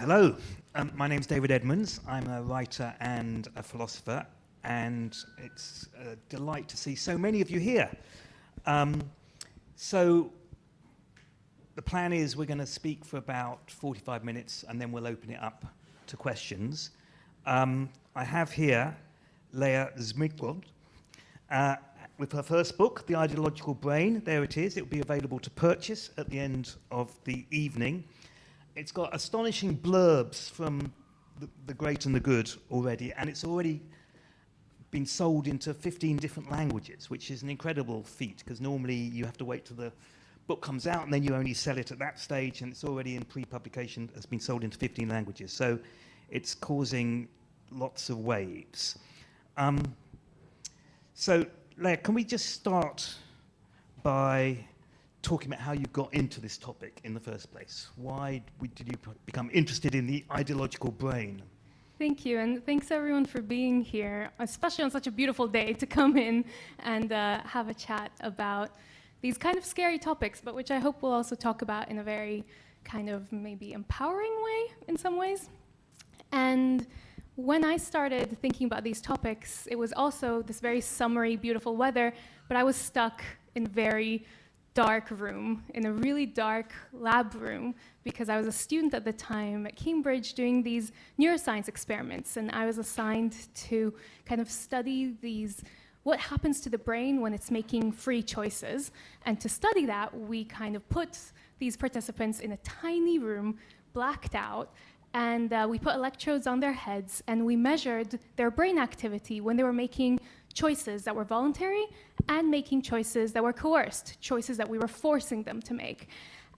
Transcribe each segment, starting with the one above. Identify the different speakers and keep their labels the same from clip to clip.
Speaker 1: Hello, my name's David Edmonds. I'm a writer and a philosopher, and it's a delight to see so many of you here. So the plan is we're going to speak for about 45 minutes and then we'll open it up to questions. I have here Leor Zmigrod with her first book, The Ideological Brain. There it is. It will be available to purchase at the end of the evening. It's got astonishing blurbs from the great and the good already, and it's already been sold into 15 different languages, which is an incredible feat, because normally you have to wait till the book comes out and then you only sell it at that stage, and it's already in pre-publication, has been sold into 15 languages. So it's causing lots of waves. So, Leor, can we just start by talking about how you got into this topic in the first place? Why did you become interested in the ideological brain?
Speaker 2: Thank you, and thanks everyone for being here, especially on such a beautiful day, to come in and have a chat about these kind of scary topics, but which I hope we'll also talk about in a very kind of maybe empowering way in some ways. And when I started thinking about these topics, it was also this very summery, beautiful weather, but I was stuck in a very dark room, in a really dark lab room, because I was a student at the time at Cambridge doing these neuroscience experiments, and I was assigned to kind of study what happens to the brain when it's making free choices. And to study that, we kind of put these participants in a tiny room, blacked out, and we put electrodes on their heads, and we measured their brain activity when they were making choices that were voluntary and making choices that were coerced, choices that we were forcing them to make.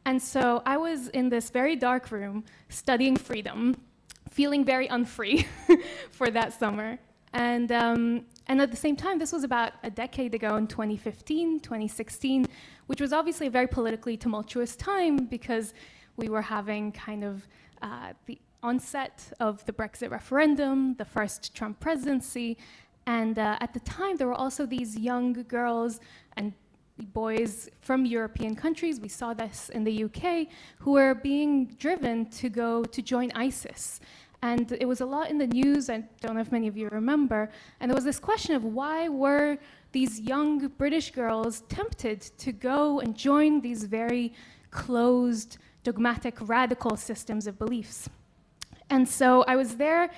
Speaker 2: And so I was in this very dark room studying freedom, feeling very unfree for that summer. And at the same time, this was about a decade ago in 2015, 2016, which was obviously a very politically tumultuous time because we were having kind of the onset of the Brexit referendum, the first Trump presidency, and at the time there were also these young girls and boys from European countries, we saw this in the UK, who were being driven to go to join ISIS. And it was a lot in the news, I don't know if many of you remember, and there was this question of why were these young British girls tempted to go and join these very closed, dogmatic, radical systems of beliefs. And so I was there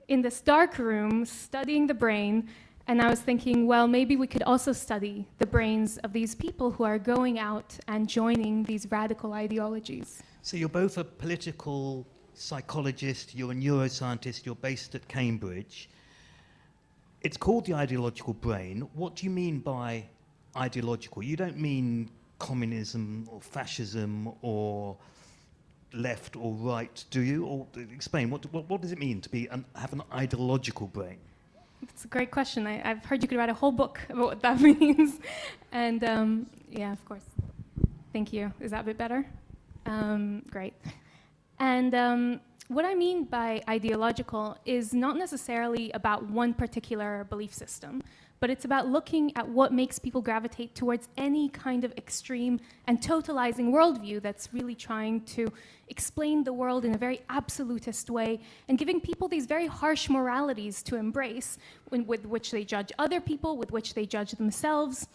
Speaker 2: in this dark room studying the brain, and I was thinking, well, maybe we could also study the brains of these people who are going out and joining these radical ideologies.
Speaker 1: So you're both a political psychologist, you're a neuroscientist, you're based at Cambridge. It's called the ideological brain. What do you mean by ideological? You don't mean communism or fascism or left or right, do you? Or explain, what does it mean to have an ideological brain?
Speaker 2: It's a great question. I've heard you could write a whole book about what that means. And yeah, of course. Thank you. Is that a bit better? Great. And what I mean by ideological is not necessarily about one particular belief system, but it's about looking at what makes people gravitate towards any kind of extreme and totalizing worldview that's really trying to explain the world in a very absolutist way and giving people these very harsh moralities to embrace with which they judge other people, with which they judge themselves.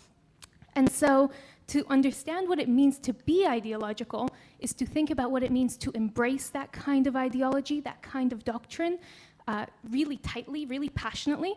Speaker 2: And so to understand what it means to be ideological is to think about what it means to embrace that kind of ideology, that kind of doctrine, really tightly, really passionately,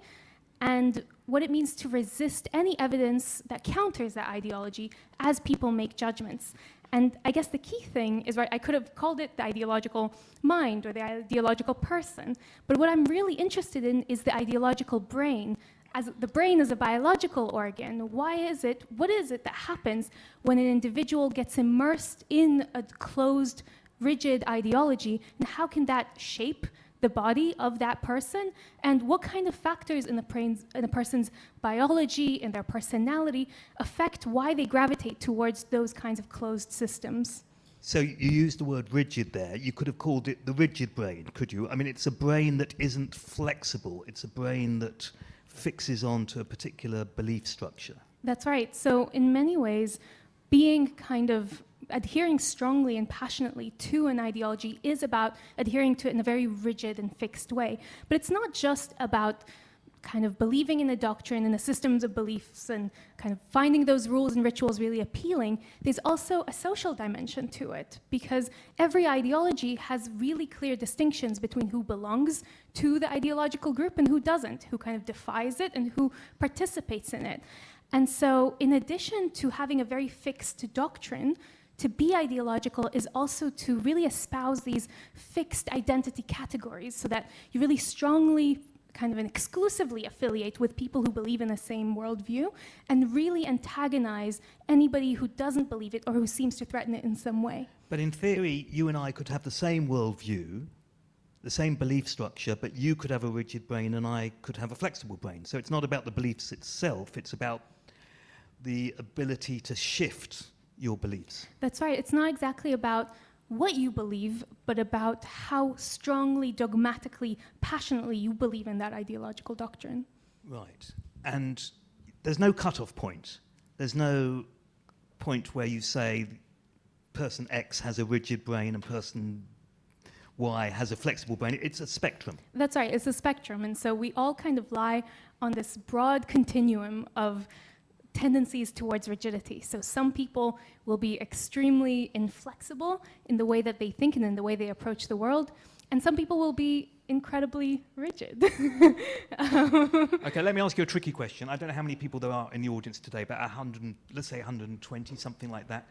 Speaker 2: and what it means to resist any evidence that counters that ideology as people make judgments. And I guess the key thing is, right, I could have called it the ideological mind or the ideological person, but what I'm really interested in is the ideological brain. As the brain is a biological organ, what is it that happens when an individual gets immersed in a closed, rigid ideology, and how can that shape the body of that person, and what kind of factors in a person's biology and their personality affect why they gravitate towards those kinds of closed systems.
Speaker 1: So you used the word rigid there. You could have called it the rigid brain, could you? I mean, it's a brain that isn't flexible. It's a brain that fixes onto a particular belief structure.
Speaker 2: That's right. So in many ways, being kind of adhering strongly and passionately to an ideology is about adhering to it in a very rigid and fixed way. But it's not just about kind of believing in a doctrine and the systems of beliefs and kind of finding those rules and rituals really appealing. There's also a social dimension to it, because every ideology has really clear distinctions between who belongs to the ideological group and who doesn't, who kind of defies it and who participates in it. And so in addition to having a very fixed doctrine, to be ideological is also to really espouse these fixed identity categories so that you really strongly kind of exclusively affiliate with people who believe in the same worldview and really antagonize anybody who doesn't believe it or who seems to threaten it in some way.
Speaker 1: But in theory, you and I could have the same worldview, the same belief structure, but you could have a rigid brain and I could have a flexible brain. So it's not about the beliefs itself, it's about the ability to shift your beliefs.
Speaker 2: That's right. It's not exactly about what you believe, but about how strongly, dogmatically, passionately you believe in that ideological doctrine.
Speaker 1: Right. And there's no cutoff point. There's no point where you say person X has a rigid brain and person Y has a flexible brain. It's a spectrum.
Speaker 2: That's right. It's a spectrum. And so we all kind of lie on this broad continuum of tendencies towards rigidity. So some people will be extremely inflexible in the way that they think and in the way they approach the world, and some people will be incredibly rigid.
Speaker 1: Okay, let me ask you a tricky question. I don't know how many people there are in the audience today, but 100, let's say 120, something like that.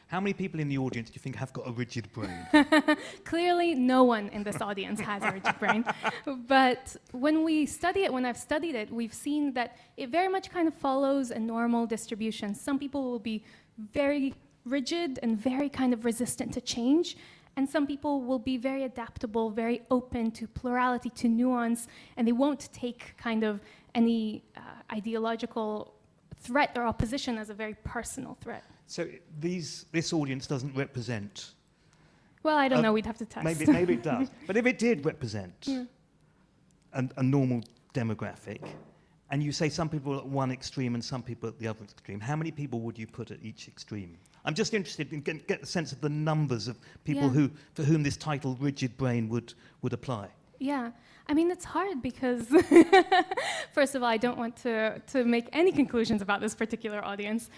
Speaker 1: How many people in the audience do you think have got a rigid brain?
Speaker 2: Clearly, no one in this audience has a rigid brain. But when we study it, when I've studied it, we've seen that it very much kind of follows a normal distribution. Some people will be very rigid and very kind of resistant to change. And some people will be very adaptable, very open to plurality, to nuance, and they won't take kind of any ideological threat or opposition as a very personal threat.
Speaker 1: So this audience doesn't represent...
Speaker 2: Well, I don't know, we'd have to test.
Speaker 1: Maybe it does. But if it did represent a normal demographic, and you say some people at one extreme and some people at the other extreme, how many people would you put at each extreme? I'm just interested in get the sense of the numbers of people for whom this title rigid brain would apply. Yeah.
Speaker 2: I mean, it's hard because, first of all, I don't want to make any conclusions about this particular audience.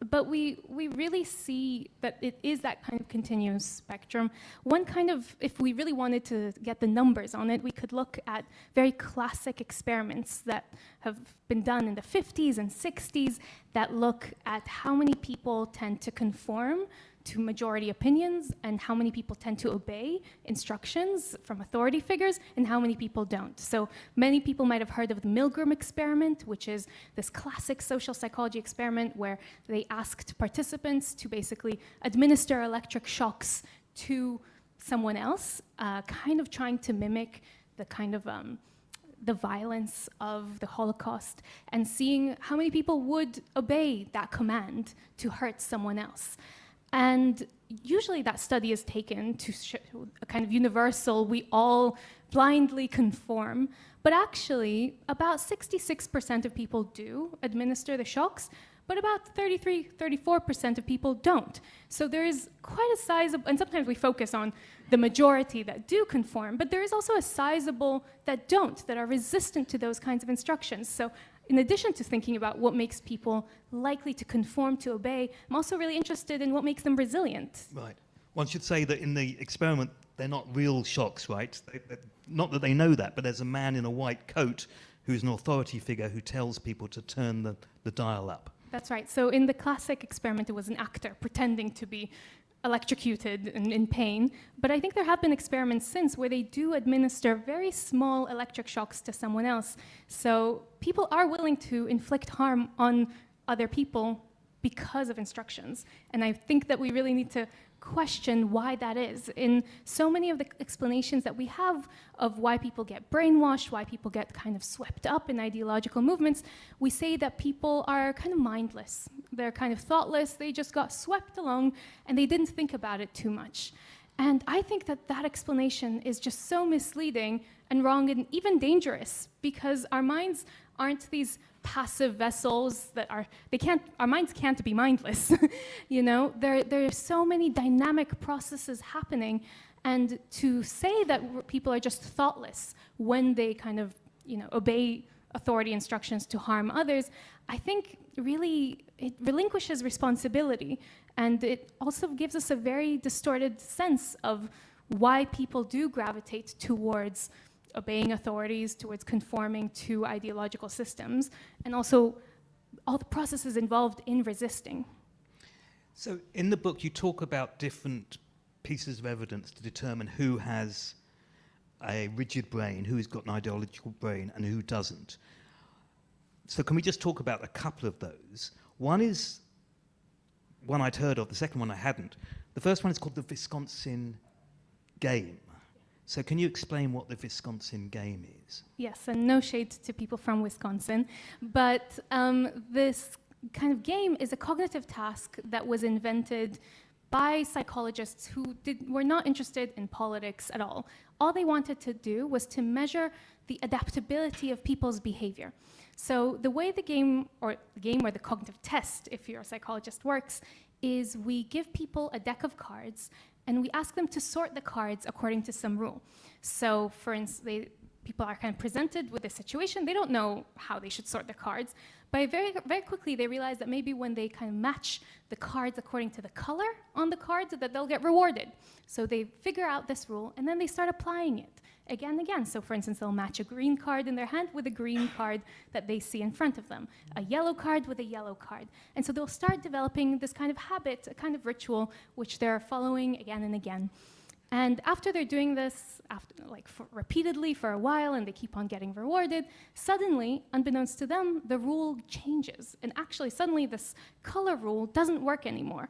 Speaker 2: But we really see that it is that kind of continuous spectrum. One kind of, if we really wanted to get the numbers on it, we could look at very classic experiments that have been done in the 50s and 60s that look at how many people tend to conform to majority opinions and how many people tend to obey instructions from authority figures and how many people don't. So many people might have heard of the Milgram experiment, which is this classic social psychology experiment where they asked participants to basically administer electric shocks to someone else, kind of trying to mimic the kind of the violence of the Holocaust and seeing how many people would obey that command to hurt someone else. And usually that study is taken to show a kind of universal, we all blindly conform, but actually about 66% of people do administer the shocks, but about 34% of people don't. So there is quite a sizable, and sometimes we focus on the majority that do conform, but there is also a sizable that don't, that are resistant to those kinds of instructions. So in addition to thinking about what makes people likely to conform, to obey, I'm also really interested in what makes them resilient.
Speaker 1: Right. One should say that in the experiment, they're not real shocks, right? Not that they know that, but there's a man in a white coat who's an authority figure who tells people to turn the dial up.
Speaker 2: That's right. So in the classic experiment, it was an actor pretending to be electrocuted and in pain. But I think there have been experiments since where they do administer very small electric shocks to someone else. So people are willing to inflict harm on other people because of instructions. And I think that we really need to question why that is. In so many of the explanations that we have of why people get brainwashed, why people get kind of swept up in ideological movements, we say that people are kind of mindless. They're kind of thoughtless, they just got swept along and they didn't think about it too much. And I think that that explanation is just so misleading and wrong and even dangerous, because our minds aren't these passive vessels that our minds can't be mindless. You know, there are so many dynamic processes happening, and to say that people are just thoughtless when they kind of, you know, obey authority instructions to harm others, I think really it relinquishes responsibility, and it also gives us a very distorted sense of why people do gravitate towards obeying authorities, towards conforming to ideological systems, and also all the processes involved in resisting.
Speaker 1: So in the book, you talk about different pieces of evidence to determine who has a rigid brain, who's got an ideological brain, and who doesn't. So can we just talk about a couple of those? One is one I'd heard of, the second one I hadn't. The first one is called the Wisconsin game. So can you explain what the Wisconsin game is?
Speaker 2: Yes, and no shade to people from Wisconsin, but this kind of game is a cognitive task that was invented by psychologists who were not interested in politics at all. All they wanted to do was to measure the adaptability of people's behavior. So the way the game or the cognitive test, if you're a psychologist, works is we give people a deck of cards and we ask them to sort the cards according to some rule. So for instance, people are kind of presented with a situation. They don't know how they should sort the cards, but very, very quickly they realize that maybe when they kind of match the cards according to the color on the cards, that they'll get rewarded. So they figure out this rule and then they start applying it again and again. So for instance, they'll match a green card in their hand with a green card that they see in front of them, a yellow card with a yellow card. And so they'll start developing this kind of habit, a kind of ritual, which they're following again and again. And after they're doing this, repeatedly for a while, and they keep on getting rewarded, suddenly, unbeknownst to them, the rule changes. And actually, suddenly this color rule doesn't work anymore.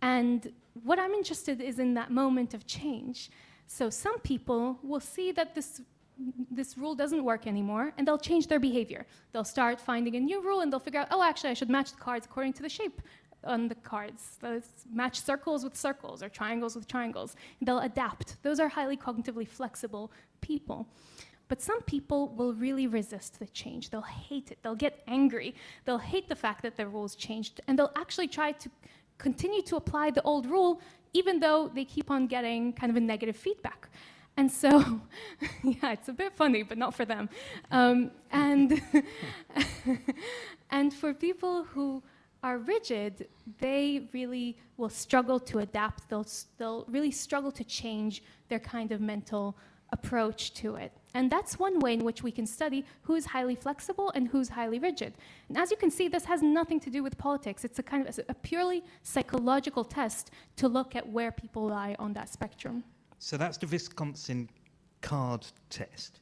Speaker 2: And what I'm interested is in that moment of change. So some people will see that this rule doesn't work anymore, and they'll change their behavior. They'll start finding a new rule, and they'll figure out, oh, actually, I should match the cards according to the shape on the cards. Let's match circles with circles or triangles with triangles. They'll adapt. Those are highly cognitively flexible people. But some people will really resist the change. They'll hate it. They'll get angry. They'll hate the fact that the rules changed, and they'll actually try to continue to apply the old rule even though they keep on getting kind of a negative feedback. And so, yeah, it's a bit funny, but not for them. And for people who are rigid, they really will struggle to adapt. They'll really struggle to change their kind of mental approach to it. And that's one way in which we can study who's highly flexible and who's highly rigid. And as you can see, this has nothing to do with politics. It's a kind of a purely psychological test to look at where people lie on that spectrum.
Speaker 1: So that's the Wisconsin card test.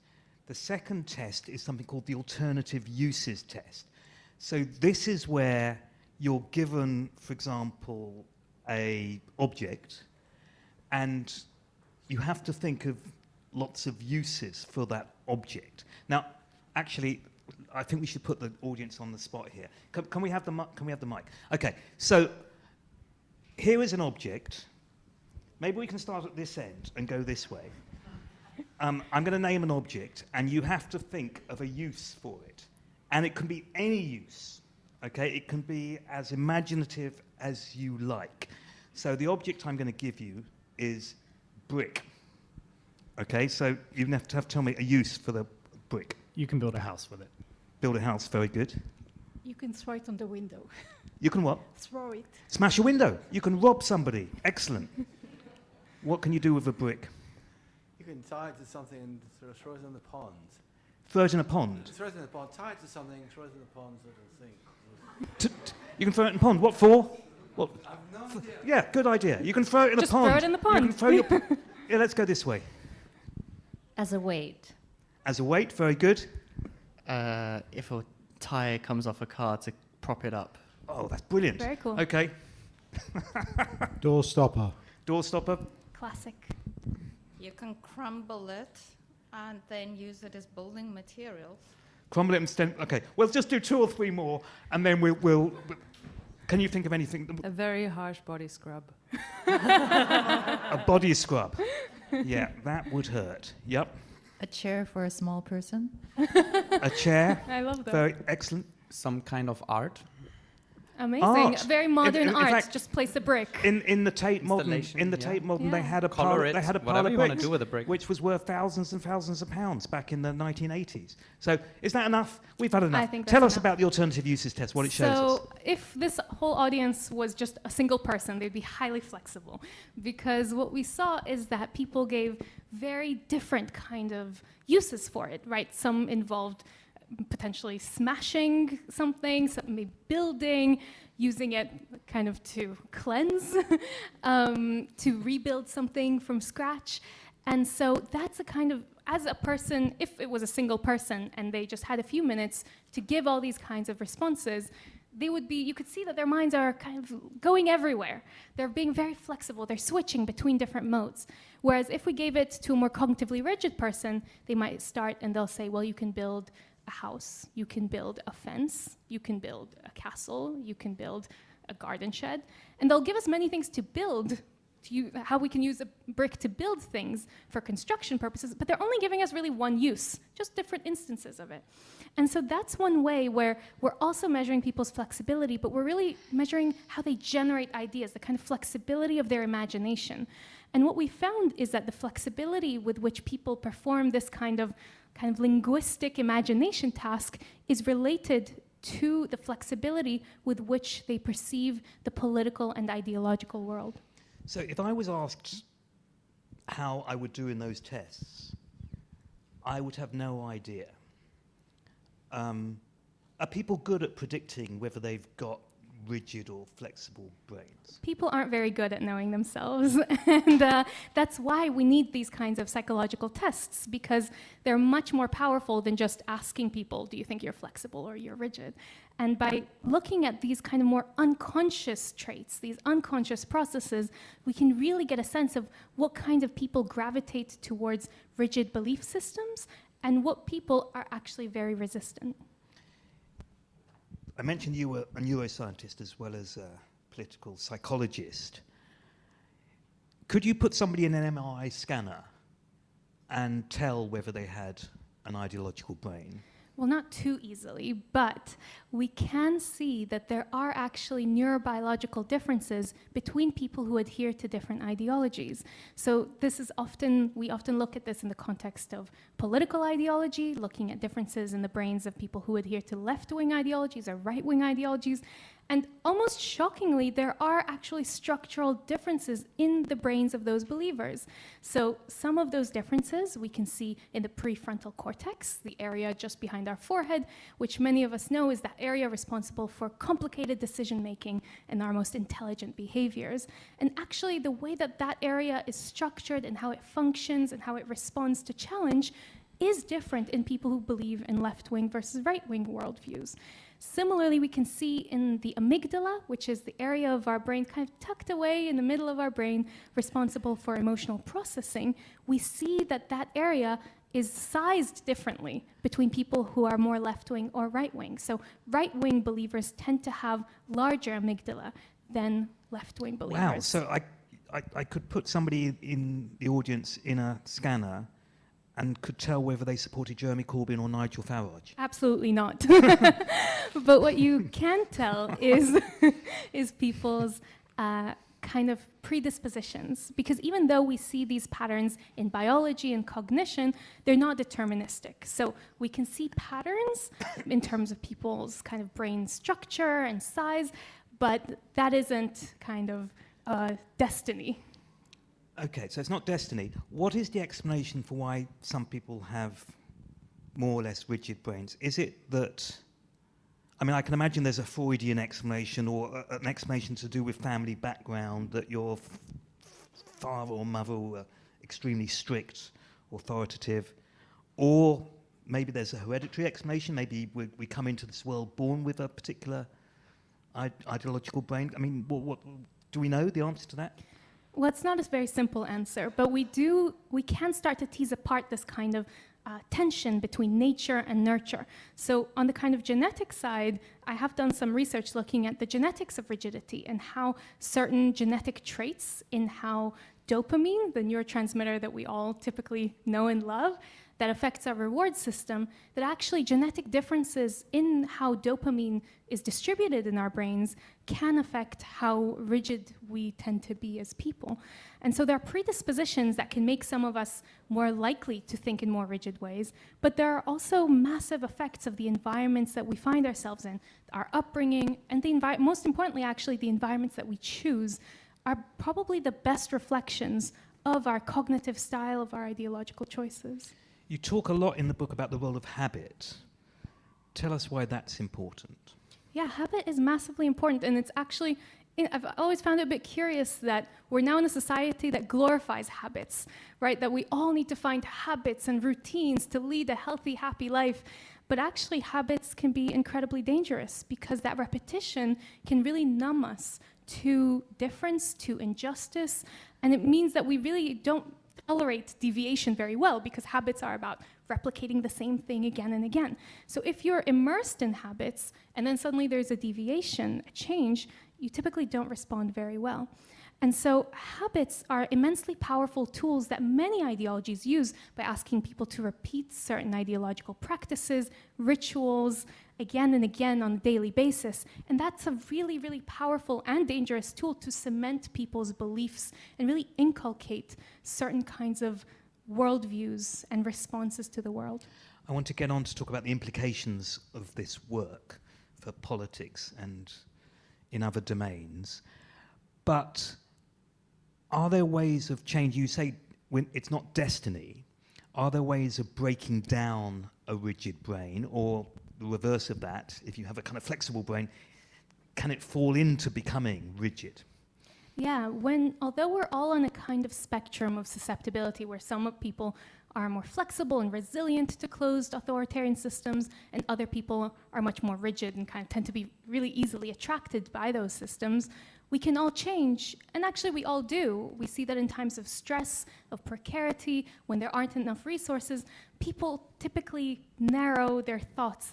Speaker 1: The second test is something called the alternative uses test. So this is where you're given, for example, an object, and you have to think of lots of uses for that object. Now, actually, I think we should put the audience on the spot here. Can we have the mic? Okay, so here is an object. Maybe we can start at this end and go this way. I'm going to name an object, and you have to think of a use for it. And it can be any use, okay? It can be as imaginative as you like. So the object I'm going to give you is brick. Okay, so you have to tell me a use for the brick.
Speaker 3: You can build a house with it.
Speaker 1: Build a house, very good.
Speaker 4: You can throw it on the window.
Speaker 1: You can what?
Speaker 4: Throw it.
Speaker 1: Smash a window. You can rob somebody. Excellent. What can you do with a brick?
Speaker 5: You can tie it to something and sort of throw it in the pond.
Speaker 1: Throw it in a pond.
Speaker 5: Throw it in the pond, tie it to something, throw it in the pond, sort of thing.
Speaker 1: You can throw it in a pond. What for? What?
Speaker 5: I have no idea.
Speaker 1: Yeah, good idea. You can throw it in
Speaker 2: Just
Speaker 1: a pond.
Speaker 2: throw it in the pond.
Speaker 1: You can throw your yeah, let's go this way.
Speaker 6: As a weight.
Speaker 1: As a weight, very good.
Speaker 3: If a tire comes off a car to prop it up.
Speaker 1: Oh, that's brilliant.
Speaker 2: Very cool.
Speaker 1: Okay.
Speaker 7: Door stopper.
Speaker 1: Door stopper.
Speaker 2: Classic.
Speaker 6: You can crumble it and then use it as building materials.
Speaker 1: Crumble it and stem. Okay, we'll just do 2 or 3 more, and then we'll Can you think of anything?
Speaker 8: A very harsh body scrub.
Speaker 1: A body scrub. Yeah, that would hurt. Yep.
Speaker 9: A chair for a small person.
Speaker 1: A chair.
Speaker 2: I love that.
Speaker 1: Very excellent.
Speaker 10: Some kind of art.
Speaker 2: Amazing.
Speaker 1: Art.
Speaker 2: Very modern
Speaker 1: In
Speaker 2: art.
Speaker 1: fact,
Speaker 2: just place a brick.
Speaker 1: In the Tate Modern,
Speaker 10: Installation,
Speaker 1: they
Speaker 2: Yeah.
Speaker 1: had a
Speaker 10: Color
Speaker 1: pile,
Speaker 10: it,
Speaker 1: they had a pile
Speaker 10: whatever
Speaker 1: of
Speaker 10: you wanna
Speaker 1: bricks,
Speaker 10: do with a brick.
Speaker 1: which was worth thousands and thousands of pounds back in the 1980s. So is that enough? We've had enough.
Speaker 2: I think
Speaker 1: Tell
Speaker 2: that's
Speaker 1: us
Speaker 2: enough.
Speaker 1: about the alternative uses test, what it shows us.
Speaker 2: So if this whole audience was just a single person, they'd be highly flexible, because what we saw is that people gave very different kind of uses for it, right? Some involved potentially smashing something, some maybe building, using it kind of to cleanse, to rebuild something from scratch. And so that's a kind of, as a person, if it was a single person and they just had a few minutes to give all these kinds of responses, they would be, you could see that their minds are kind of going everywhere. They're being very flexible. They're switching between different modes. Whereas if we gave it to a more cognitively rigid person, they might start and they'll say, well, you can build a house, you can build a fence, you can build a castle, you can build a garden shed. And they'll give us many things to build, how we can use a brick to build things for construction purposes, but they're only giving us really one use, just different instances of it. And so that's one way where we're also measuring people's flexibility, but we're really measuring how they generate ideas, the kind of flexibility of their imagination. And what we found is that the flexibility with which people perform this kind of linguistic imagination task is related to the flexibility with which they perceive the political and ideological world.
Speaker 1: So if I was asked how I would do in those tests, I would have no idea. Are people good at predicting whether they've got rigid or flexible brains?
Speaker 2: People aren't very good at knowing themselves, and that's why we need these kinds of psychological tests, because they're much more powerful than just asking people, do you think you're flexible or you're rigid? And by looking at these kind of more unconscious traits, these unconscious processes, we can really get a sense of what kind of people gravitate towards rigid belief systems and what people are actually very resistant.
Speaker 1: I mentioned you were a neuroscientist as well as a political psychologist. Could you put somebody in an MRI scanner and tell whether they had an ideological brain?
Speaker 2: Well, not too easily, but we can see that there are actually neurobiological differences between people who adhere to different ideologies. So this is we often look at this in the context of political ideology, looking at differences in the brains of people who adhere to left-wing ideologies or right-wing ideologies. And almost shockingly, there are actually structural differences in the brains of those believers. So some of those differences we can see in the prefrontal cortex, the area just behind our forehead, which many of us know is that area responsible for complicated decision-making and our most intelligent behaviors. And actually, the way that that area is structured and how it functions and how it responds to challenge is different in people who believe in left-wing versus right-wing worldviews. Similarly, we can see in the amygdala, which is the area of our brain kind of tucked away in the middle of our brain, responsible for emotional processing, we see that that area is sized differently between people who are more left-wing or right-wing. So right-wing believers tend to have larger amygdala than left-wing believers.
Speaker 1: Wow, so I could put somebody in the audience in a scanner and could tell whether they supported Jeremy Corbyn or Nigel Farage?
Speaker 2: Absolutely not. But what you can tell is people's kind of predispositions, because even though we see these patterns in biology and cognition, they're not deterministic. So we can see patterns in terms of people's kind of brain structure and size, but that isn't kind of destiny.
Speaker 1: Okay, so it's not destiny. What is the explanation for why some people have more or less rigid brains? Is it that, I mean, I can imagine there's a Freudian explanation or an explanation to do with family background, that your father or mother were extremely strict, authoritative, or maybe there's a hereditary explanation. Maybe we come into this world born with a particular ideological brain. I mean, what do we know the answer to that?
Speaker 2: Well, it's not a very simple answer, but we can start to tease apart this kind of tension between nature and nurture. So on the kind of genetic side, I have done some research looking at the genetics of rigidity and how certain genetic traits in how dopamine, the neurotransmitter that we all typically know and love, that affects our reward system, that actually genetic differences in how dopamine is distributed in our brains can affect how rigid we tend to be as people. And so there are predispositions that can make some of us more likely to think in more rigid ways, but there are also massive effects of the environments that we find ourselves in, our upbringing, and most importantly, actually, the environments that we choose are probably the best reflections of our cognitive style, of our ideological choices.
Speaker 1: You talk a lot in the book about the role of habit. Tell us why that's important.
Speaker 2: Yeah, habit is massively important, and it's actually, I've always found it a bit curious that we're now in a society that glorifies habits, right? That we all need to find habits and routines to lead a healthy, happy life. But actually, habits can be incredibly dangerous because that repetition can really numb us to difference, to injustice, and it means that we really don't tolerate deviation very well because habits are about replicating the same thing again and again. So if you're immersed in habits and then suddenly there's a deviation, a change, you typically don't respond very well. And so habits are immensely powerful tools that many ideologies use by asking people to repeat certain ideological practices, rituals, again and again on a daily basis. And that's a really, really powerful and dangerous tool to cement people's beliefs and really inculcate certain kinds of worldviews and responses to the world.
Speaker 1: I want to get on to talk about the implications of this work for politics and in other domains. But are there ways of change? You say when it's not destiny. Are there ways of breaking down a rigid brain, or the reverse of that, if you have a kind of flexible brain, can it fall into becoming rigid?
Speaker 2: Yeah, although we're all on a kind of spectrum of susceptibility where some people are more flexible and resilient to closed authoritarian systems, and other people are much more rigid and kind of tend to be really easily attracted by those systems, we can all change, and actually we all do. We see that in times of stress, of precarity, when there aren't enough resources, people typically narrow their thoughts.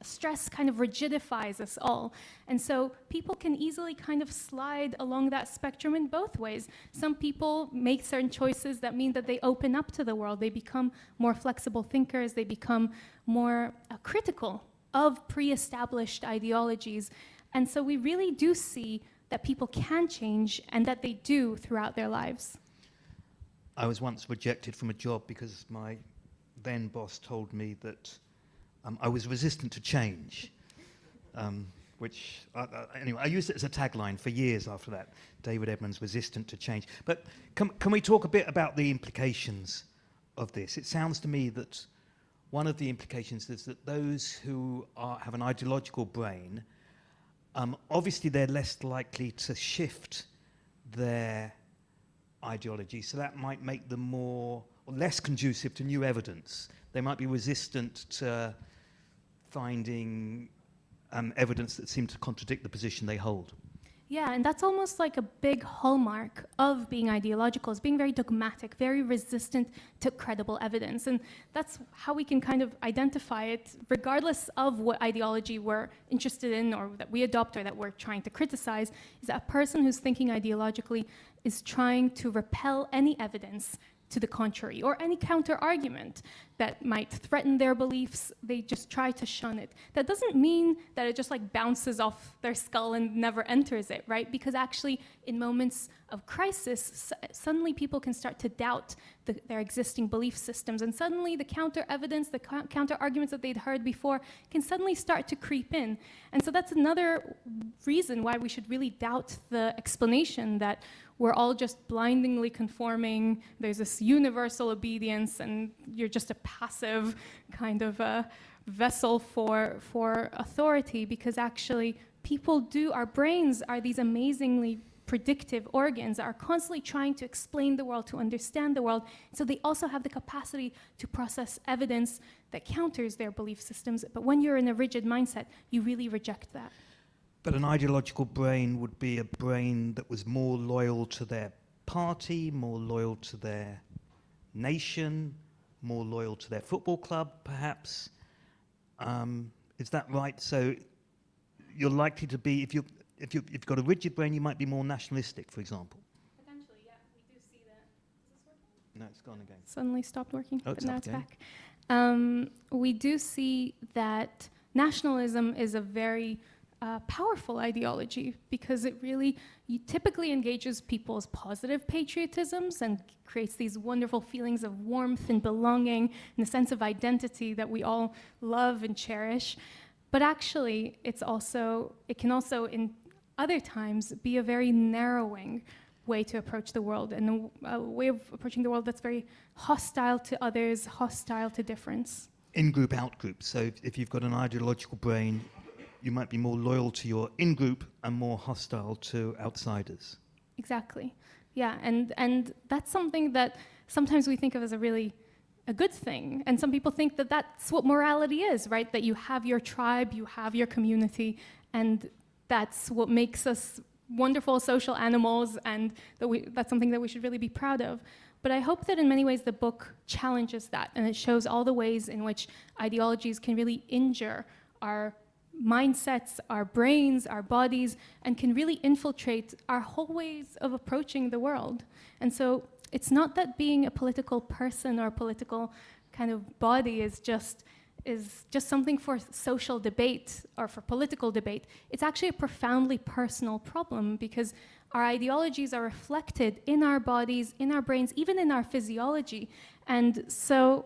Speaker 2: Stress kind of rigidifies us all. And so people can easily kind of slide along that spectrum in both ways. Some people make certain choices that mean that they open up to the world. They become more flexible thinkers. They become more critical of pre-established ideologies. And so we really do see that people can change and that they do throughout their lives.
Speaker 1: I was once rejected from a job because my then boss told me that I was resistant to change, which, anyway, I used it as a tagline for years after that. David Edmonds, resistant to change. But can we talk a bit about the implications of this? It sounds to me that one of the implications is that those who have an ideological brain, obviously they're less likely to shift their ideology, so that might make them less conducive to new evidence. They might be resistant to finding evidence that seems to contradict the position they hold.
Speaker 2: Yeah, and that's almost like a big hallmark of being ideological, is being very dogmatic, very resistant to credible evidence. And that's how we can kind of identify it, regardless of what ideology we're interested in or that we adopt or that we're trying to criticize, is that a person who's thinking ideologically is trying to repel any evidence to the contrary, or any counter-argument that might threaten their beliefs. They just try to shun it. That doesn't mean that it just like bounces off their skull and never enters it, right? Because actually, in moments of crisis, suddenly people can start to doubt their existing belief systems, and suddenly the counter-evidence, the counter-arguments that they'd heard before can suddenly start to creep in. And so that's another reason why we should really doubt the explanation that we're all just blindingly conforming, there's this universal obedience, and you're just a passive kind of vessel for authority, because actually our brains are these amazingly predictive organs that are constantly trying to explain the world, to understand the world. So they also have the capacity to process evidence that counters their belief systems. But when you're in a rigid mindset, you really reject that.
Speaker 1: But an ideological brain would be a brain that was more loyal to their party, more loyal to their nation, more loyal to their football club, perhaps. Is that right? So you're likely to be, if you've got a rigid brain, you might be more nationalistic, for example.
Speaker 2: Potentially, yeah, we do see that. Is this working?
Speaker 1: No, it's gone again.
Speaker 2: Suddenly stopped working,
Speaker 1: Oh,
Speaker 2: but
Speaker 1: it's
Speaker 2: now
Speaker 1: up
Speaker 2: it's
Speaker 1: again.
Speaker 2: back. We do see that nationalism is a very powerful ideology because it really typically engages people's positive patriotisms and creates these wonderful feelings of warmth and belonging and a sense of identity that we all love and cherish. But actually, it can also in other times be a very narrowing way to approach the world, and a way of approaching the world that's very hostile to others, hostile to difference.
Speaker 1: In-group, out-group. So if you've got an ideological brain, you might be more loyal to your in-group and more hostile to outsiders.
Speaker 2: Exactly. Yeah, and that's something that sometimes we think of as a good thing. And some people think that that's what morality is, right? That you have your tribe, you have your community, and that's what makes us wonderful social animals, and that's something that we should really be proud of. But I hope that in many ways the book challenges that, and it shows all the ways in which ideologies can really injure our mindsets, our brains, our bodies, and can really infiltrate our whole ways of approaching the world. And so it's not that being a political person or a political kind of body is just something for social debate or for political debate. It's actually a profoundly personal problem because our ideologies are reflected in our bodies, in our brains, even in our physiology. And so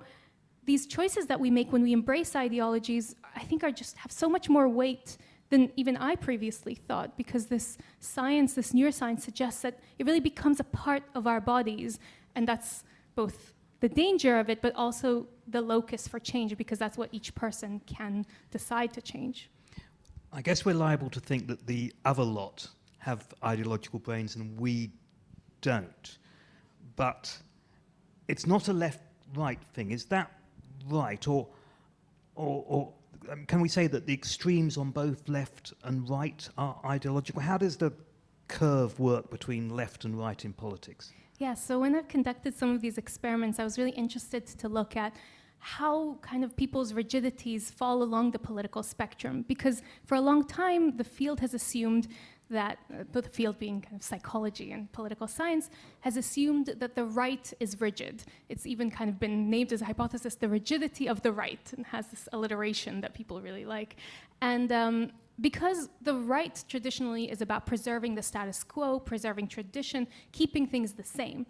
Speaker 2: these choices that we make when we embrace ideologies, I think have so much more weight than even I previously thought, because this neuroscience suggests that it really becomes a part of our bodies, and that's both the danger of it, but also the locus for change, because that's what each person can decide to change.
Speaker 1: I guess we're liable to think that the other lot have ideological brains and we don't. But it's not a left-right thing. Is that right? Or can we say that the extremes on both left and right are ideological? How does the curve work between left and right in politics?
Speaker 2: Yeah, so when I've conducted some of these experiments, I was really interested to look at how kind of people's rigidities fall along the political spectrum, because for a long time the field has assumed that, the field being kind of psychology and political science, has assumed that the right is rigid. It's even kind of been named as a hypothesis, the rigidity of the right, and has this alliteration that people really like. And because the right traditionally is about preserving the status quo, preserving tradition, keeping things the same.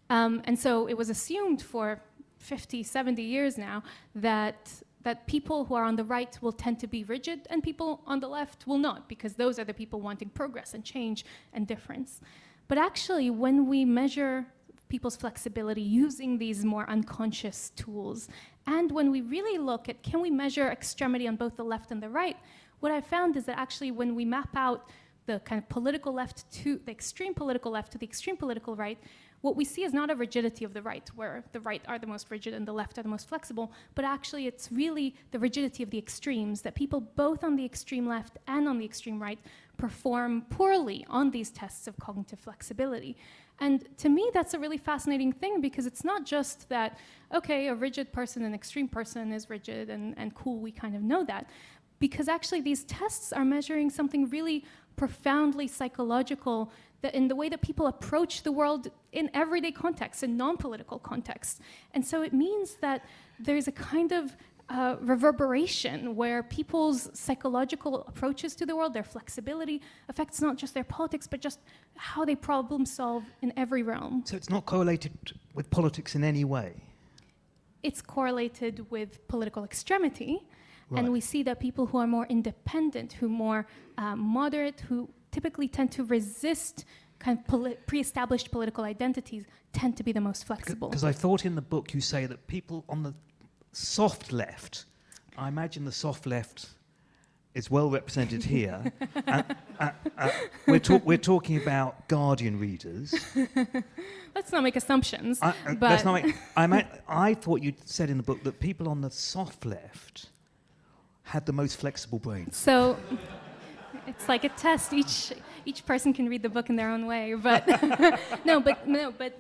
Speaker 2: And so it was assumed for 50, 70 years now that people who are on the right will tend to be rigid and people on the left will not, because those are the people wanting progress and change and difference. But actually, when we measure people's flexibility using these more unconscious tools, and when we really look at can we measure extremity on both the left and the right, what I found is that actually when we map out the kind of political left to the extreme political left to the extreme political right, what we see is not a rigidity of the right, where the right are the most rigid and the left are the most flexible, but actually it's really the rigidity of the extremes, that people both on the extreme left and on the extreme right perform poorly on these tests of cognitive flexibility. And to me, that's a really fascinating thing, because it's not just that, okay, a rigid person, an extreme person is rigid and cool, we kind of know that. Because actually these tests are measuring something really profoundly psychological, that in the way that people approach the world in everyday contexts, in non-political contexts. And so it means that there's a kind of reverberation where people's psychological approaches to the world, their flexibility, affects not just their politics, but just how they problem solve in every realm.
Speaker 1: So it's not correlated with politics in any way?
Speaker 2: It's correlated with political extremity.
Speaker 1: Right.
Speaker 2: And we see that people who are more independent, who are more moderate, who typically tend to resist kind of pre-established political identities, tend to be the most flexible.
Speaker 1: Because I thought in the book you say that people on the soft left, I imagine the soft left is well represented here. We're talking about Guardian readers.
Speaker 2: Let's not make assumptions.
Speaker 1: I thought you said in the book that people on the soft left had the most flexible brains.
Speaker 2: So it's like a test. each person can read the book in their own way. But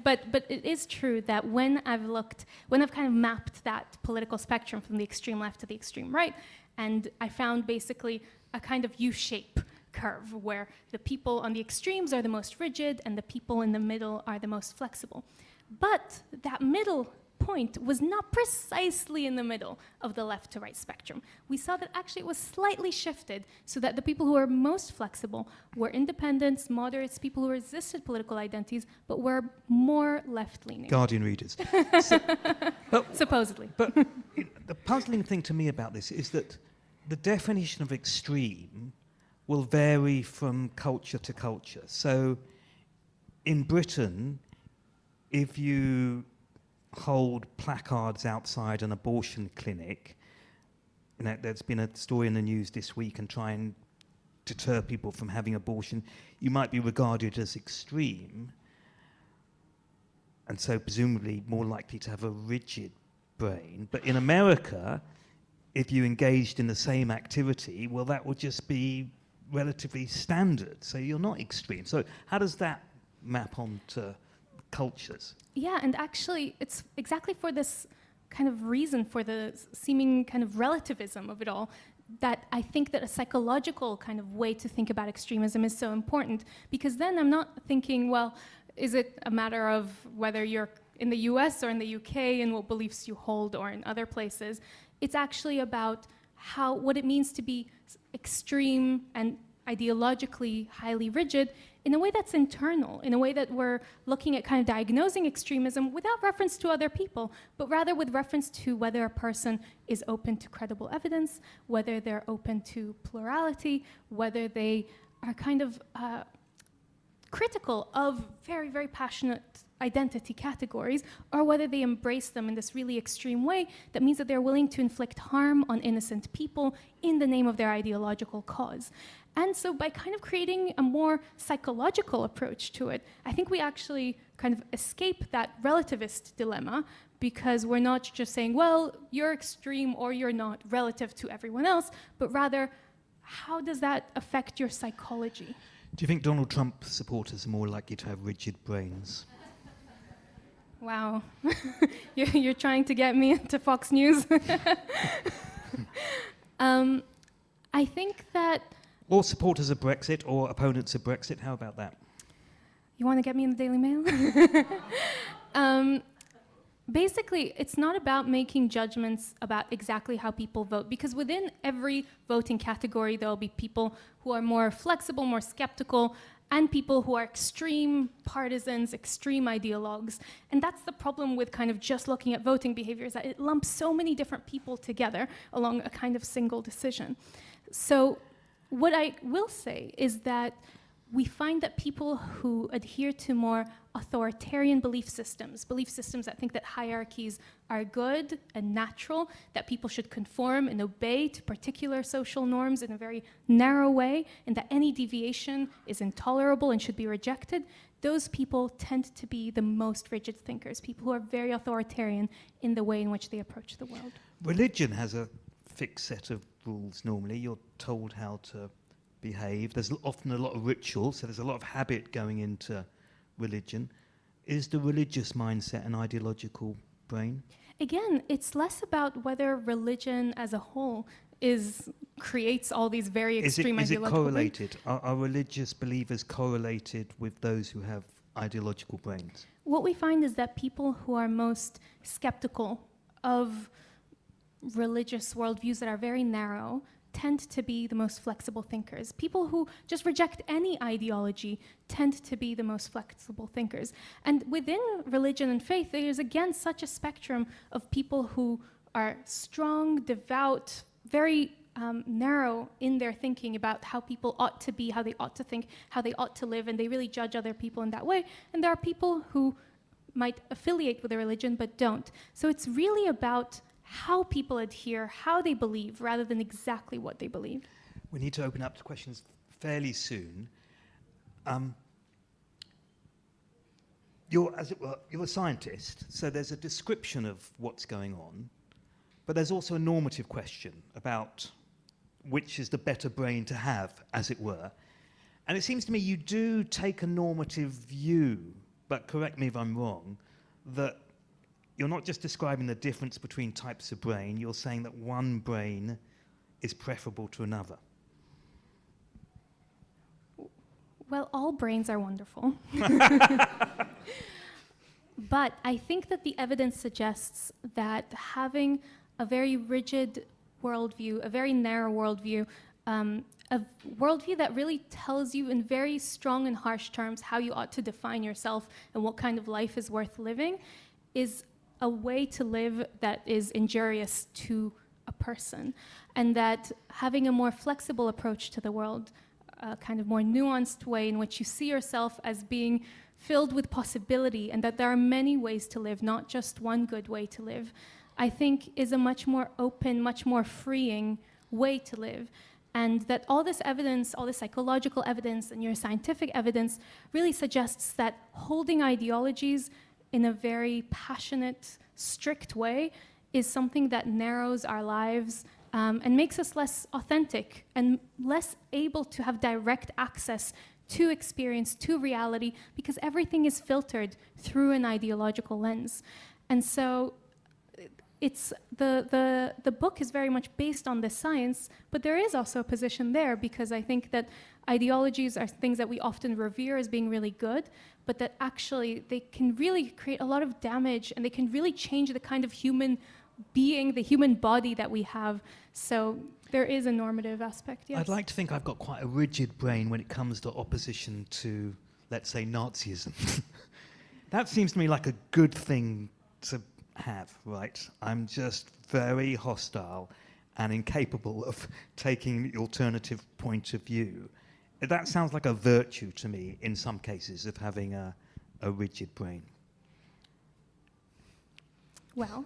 Speaker 2: but it is true that when I've kind of mapped that political spectrum from the extreme left to the extreme right, and I found basically a kind of U-shape curve where the people on the extremes are the most rigid and the people in the middle are the most flexible. But that middle point was not precisely in the middle of the left to right spectrum. We saw that actually it was slightly shifted so that the people who were most flexible were independents, moderates, people who resisted political identities, but were more left-leaning.
Speaker 1: Guardian readers.
Speaker 2: Supposedly.
Speaker 1: But the puzzling thing to me about this is that the definition of extreme will vary from culture to culture. So in Britain, if you hold placards outside an abortion clinic, there's been a story in the news this week, and try and deter people from having abortion, you might be regarded as extreme, and so presumably more likely to have a rigid brain. But in America, if you engaged in the same activity, well, that would just be relatively standard, so you're not extreme. So how does that map onto cultures?
Speaker 2: Yeah, and actually it's exactly for this kind of reason, for the seeming kind of relativism of it all, that I think that a psychological kind of way to think about extremism is so important, because then I'm not thinking, well, is it a matter of whether you're in the US or in the UK and what beliefs you hold, or in other places. It's actually about what it means to be extreme and ideologically highly rigid in a way that's internal, in a way that we're looking at kind of diagnosing extremism without reference to other people, but rather with reference to whether a person is open to credible evidence, whether they're open to plurality, whether they are kind of critical of very, very passionate identity categories, or whether they embrace them in this really extreme way that means that they're willing to inflict harm on innocent people in the name of their ideological cause. And so by kind of creating a more psychological approach to it, I think we actually kind of escape that relativist dilemma, because we're not just saying, well, you're extreme or you're not relative to everyone else, but rather, how does that affect your psychology?
Speaker 1: Do you think Donald Trump supporters are more likely to have rigid brains?
Speaker 2: Wow. You're trying to get me into Fox News. I think that...
Speaker 1: Or supporters of Brexit, or opponents of Brexit, how about that?
Speaker 2: You want to get me in the Daily Mail? Basically, it's not about making judgments about exactly how people vote, because within every voting category, there'll be people who are more flexible, more skeptical, and people who are extreme partisans, extreme ideologues. And that's the problem with kind of just looking at voting behavior, is that it lumps so many different people together along a kind of single decision. So what I will say is that we find that people who adhere to more authoritarian belief systems that think that hierarchies are good and natural, that people should conform and obey to particular social norms in a very narrow way, and that any deviation is intolerable and should be rejected, those people tend to be the most rigid thinkers, people who are very authoritarian in the way in which they approach the world.
Speaker 1: Religion has a fixed set of rules normally. You're told how to behave. There's often a lot of ritual, so there's a lot of habit going into religion. Is the religious mindset an ideological brain?
Speaker 2: Again, it's less about whether religion as a whole creates all these very extreme ideological...
Speaker 1: Is it correlated? Are religious believers correlated with those who have ideological brains?
Speaker 2: What we find is that people who are most skeptical of religious worldviews that are very narrow tend to be the most flexible thinkers. People who just reject any ideology tend to be the most flexible thinkers. And within religion and faith, there is again such a spectrum of people who are strong, devout, very narrow in their thinking about how people ought to be, how they ought to think, how they ought to live, and they really judge other people in that way. And there are people who might affiliate with a religion but don't. So it's really about how people adhere, how they believe, rather than exactly what they believe.
Speaker 1: We need to open up to questions fairly soon. You're a scientist, so there's a description of what's going on, but there's also a normative question about which is the better brain to have, as it were. And it seems to me you do take a normative view, but correct me if I'm wrong, that you're not just describing the difference between types of brain, you're saying that one brain is preferable to another.
Speaker 2: Well, all brains are wonderful. But I think that the evidence suggests that having a very rigid worldview, a very narrow worldview, a worldview that really tells you in very strong and harsh terms how you ought to define yourself and what kind of life is worth living, is a way to live that is injurious to a person. And that having a more flexible approach to the world, a kind of more nuanced way in which you see yourself as being filled with possibility, and that there are many ways to live, not just one good way to live, I think is a much more open, much more freeing way to live. And that all this evidence, all this psychological evidence and neuroscientific evidence really suggests that holding ideologies in a very passionate, strict way is something that narrows our lives and makes us less authentic and less able to have direct access to experience, to reality, because everything is filtered through an ideological lens. And so it's the book is very much based on this science, but there is also a position there, because I think that ideologies are things that we often revere as being really good, but that actually they can really create a lot of damage, and they can really change the kind of human being, the human body that we have. So there is a normative aspect, yes.
Speaker 1: I'd like to think I've got quite a rigid brain when it comes to opposition to, let's say, Nazism. That seems to me like a good thing to have, right? I'm just very hostile and incapable of taking the alternative point of view. That sounds like a virtue to me in some cases of having a rigid brain.
Speaker 2: Well,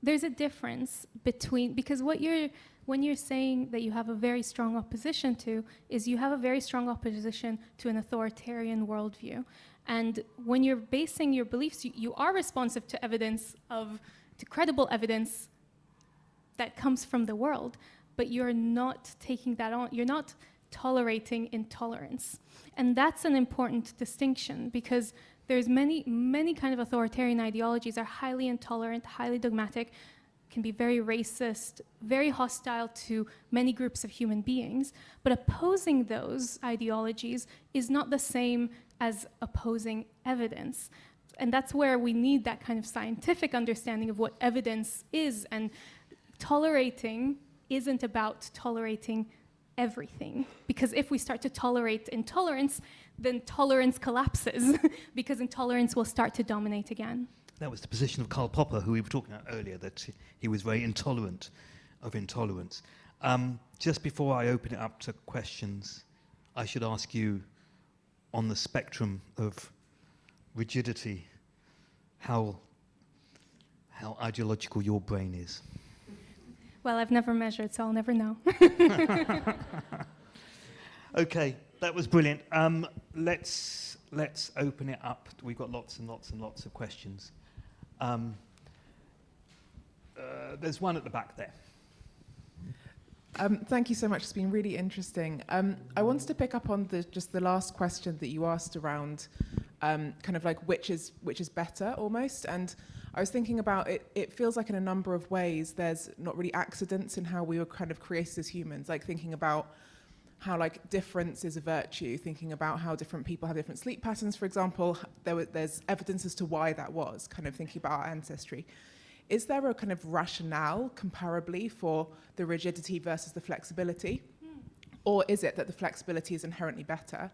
Speaker 2: there's a difference between, because when you're saying that you have a very strong opposition to, is you have a very strong opposition to an authoritarian worldview. And when you're basing your beliefs, you are responsive to to credible evidence that comes from the world, but you're not taking that on, you're not tolerating intolerance. And that's an important distinction, because there's many kind of authoritarian ideologies are highly intolerant, highly dogmatic, can be very racist, very hostile to many groups of human beings. But opposing those ideologies is not the same as opposing evidence. And that's where we need that kind of scientific understanding of what evidence is. And tolerating isn't about tolerating everything. Because if we start to tolerate intolerance, then tolerance collapses, because intolerance will start to dominate again.
Speaker 1: That was the position of Karl Popper, who we were talking about earlier, that he was very intolerant of intolerance. Just before I open it up to questions, I should ask you, on the spectrum of rigidity, how ideological your brain is.
Speaker 2: Well, I've never measured, so I'll never know.
Speaker 1: Okay, that was brilliant. Let's open it up. We've got lots and lots and lots of questions. There's one at the back there.
Speaker 10: Thank you so much. It's been really interesting. I wanted to pick up on just the last question that you asked around kind of like which is better almost. And I was thinking about it. It feels like in a number of ways there's not really accidents in how we were kind of created as humans. Like thinking about how like difference is a virtue, thinking about how different people have different sleep patterns, for example. There's evidence as to why that was, kind of thinking about our ancestry. Is there a kind of rationale, comparably, for the rigidity versus the flexibility? Or is it that the flexibility is inherently better?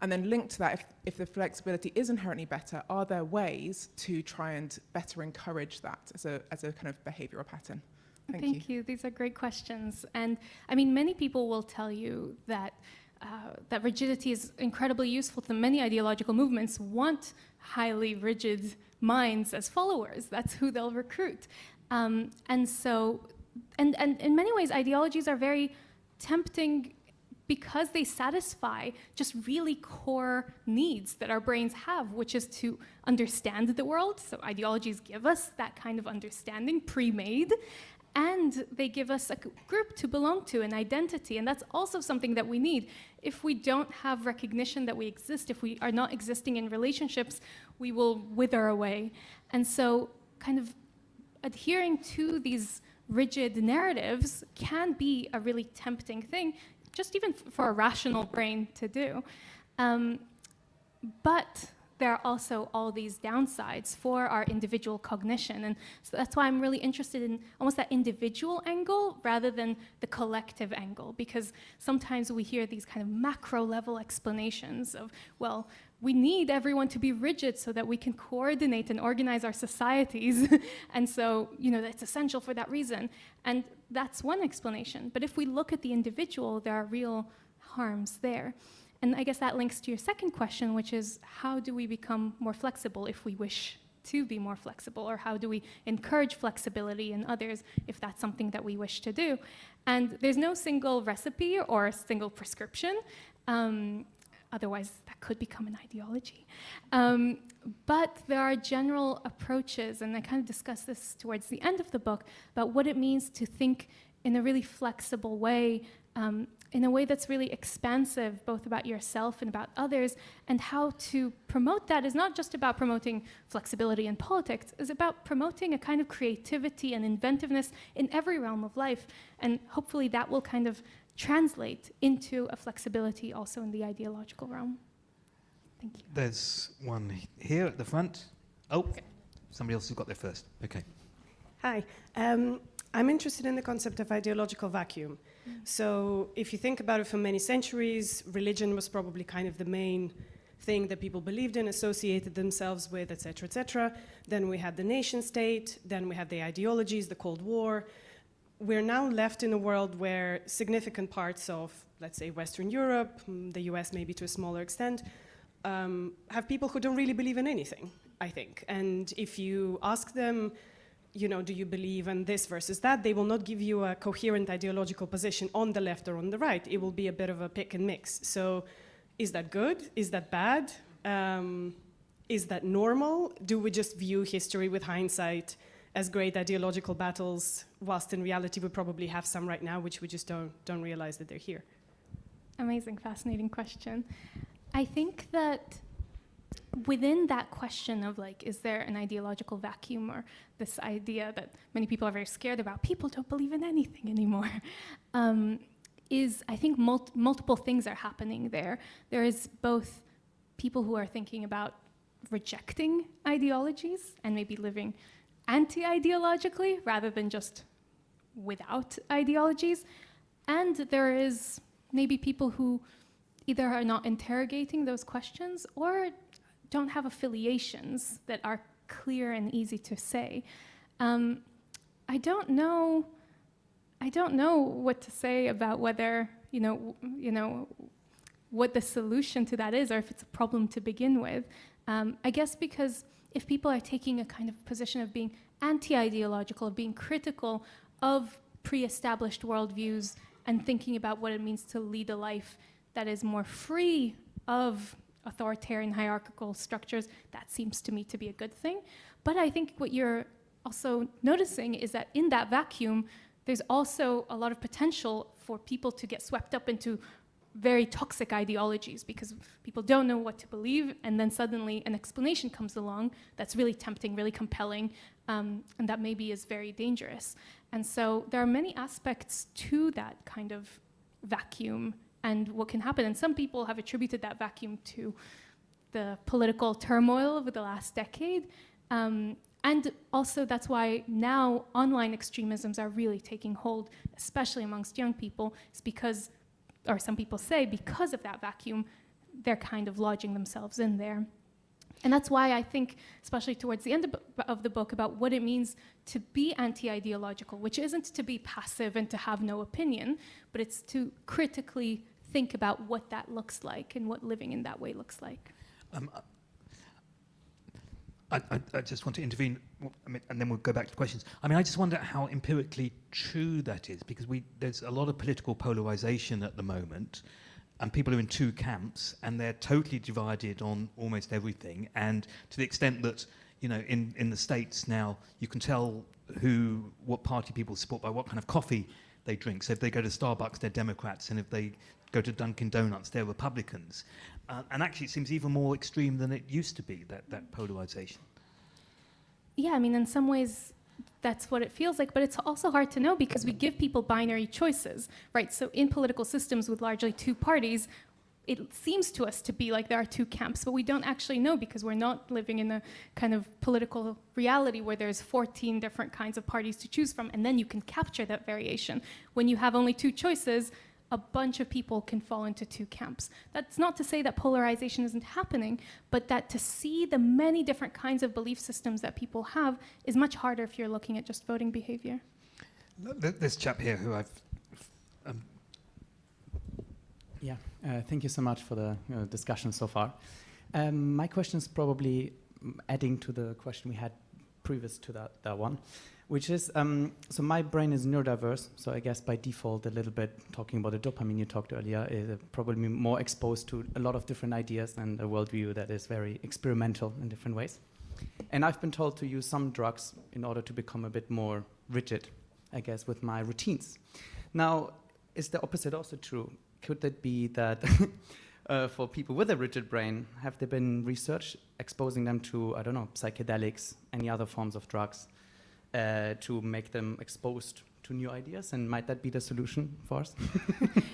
Speaker 10: And then linked to that, if the flexibility is inherently better, are there ways to try and better encourage that as a kind of behavioral pattern?
Speaker 2: Thank you. These are great questions. And I mean, many people will tell you that that rigidity is incredibly useful to them. Many ideological movements want highly rigid minds as followers. That's who they'll recruit. And in many ways, ideologies are very tempting because they satisfy just really core needs that our brains have, which is to understand the world. So ideologies give us that kind of understanding pre-made. and they give us a group to belong to, an identity, and that's also something that we need. If we don't have recognition that we exist, if we are not existing in relationships, we will wither away. And so kind of adhering to these rigid narratives can be a really tempting thing, just even for a rational brain to do. But there are also all these downsides for our individual cognition. And so that's why I'm really interested in almost that individual angle rather than the collective angle, because sometimes we hear these kind of macro level explanations of, well, we need everyone to be rigid so that we can coordinate and organize our societies. And so, that's essential for that reason. And that's one explanation. But if we look at the individual, there are real harms there. And I guess that links to your second question, which is how do we become more flexible if we wish to be more flexible? Or how do we encourage flexibility in others if that's something that we wish to do? And there's no single recipe or single prescription. Otherwise, that could become an ideology. But there are general approaches, and I kind of discuss this towards the end of the book, about what it means to think in a really flexible way, in a way that's really expansive, both about yourself and about others, and how to promote that is not just about promoting flexibility in politics, it's about promoting a kind of creativity and inventiveness in every realm of life. And hopefully that will kind of translate into a flexibility also in the ideological realm. Thank you.
Speaker 1: There's one here at the front. Oh, somebody else has got there first. Okay.
Speaker 11: Hi. I'm interested in the concept of ideological vacuum. So if you think about it, for many centuries, religion was probably kind of the main thing that people believed in, associated themselves with, etc., etc. Then we had the nation state, then we had the ideologies, the Cold War. We're now left in a world where significant parts of, let's say, Western Europe, the US maybe to a smaller extent, have people who don't really believe in anything, I think. And if you ask them, do you believe in this versus that, they will not give you a coherent ideological position on the left or on the right. It will be a bit of a pick and mix. So is that good? Is that bad? Is that normal? Do we just view history with hindsight as great ideological battles, whilst in reality we probably have some right now which we just don't realize that they're here?
Speaker 2: Amazing, fascinating question. I think that within that question of is there an ideological vacuum, or this idea that many people are very scared about, people don't believe in anything anymore, is I think multiple things are happening there. There is both people who are thinking about rejecting ideologies and maybe living anti-ideologically rather than just without ideologies. And there is maybe people who either are not interrogating those questions or don't have affiliations that are clear and easy to say. I don't know what to say about whether, what the solution to that is, or if it's a problem to begin with. I guess because if people are taking a kind of position of being anti-ideological, of being critical of pre-established worldviews and thinking about what it means to lead a life that is more free of authoritarian hierarchical structures, that seems to me to be a good thing. But I think what you're also noticing is that in that vacuum, there's also a lot of potential for people to get swept up into very toxic ideologies because people don't know what to believe, and then suddenly an explanation comes along that's really tempting, really compelling, and that maybe is very dangerous. And so there are many aspects to that kind of vacuum and what can happen. And some people have attributed that vacuum to the political turmoil of the last decade. And also that's why now online extremisms are really taking hold, especially amongst young people. It's because, or some people say, because of that vacuum, they're kind of lodging themselves in there. And that's why I think, especially towards the end of the book, about what it means to be anti-ideological, which isn't to be passive and to have no opinion, but it's to critically think about what that looks like and what living in that way looks like.
Speaker 1: I just want to intervene, and then we'll go back to the questions. I just wonder how empirically true that is, because there's a lot of political polarization at the moment, and people are in two camps, and they're totally divided on almost everything. And to the extent that, you know, in the States now, you can tell what party people support by what kind of coffee they drink. So if they go to Starbucks, they're Democrats, and if they go to Dunkin' Donuts, they're Republicans. And actually, it seems even more extreme than it used to be, that polarization.
Speaker 2: Yeah, I mean, in some ways, that's what it feels like, but it's also hard to know because we give people binary choices, right? So in political systems with largely two parties, it seems to us to be like there are two camps, but we don't actually know because we're not living in a kind of political reality where there's 14 different kinds of parties to choose from, and then you can capture that variation. When you have only two choices, a bunch of people can fall into two camps. That's not to say that polarization isn't happening, but that to see the many different kinds of belief systems that people have is much harder if you're looking at just voting behavior.
Speaker 1: This chap here who I've...
Speaker 12: Thank you so much for the discussion so far. My question is probably adding to the question we had previous to that one, which is, so my brain is neurodiverse, so I guess by default a little bit, talking about the dopamine you talked earlier, is probably more exposed to a lot of different ideas and a worldview that is very experimental in different ways. And I've been told to use some drugs in order to become a bit more rigid, I guess, with my routines. Now, is the opposite also true? Could that be that for people with a rigid brain, have there been research exposing them to, I don't know, psychedelics, any other forms of drugs, to make them exposed to new ideas? And might that be the solution for us?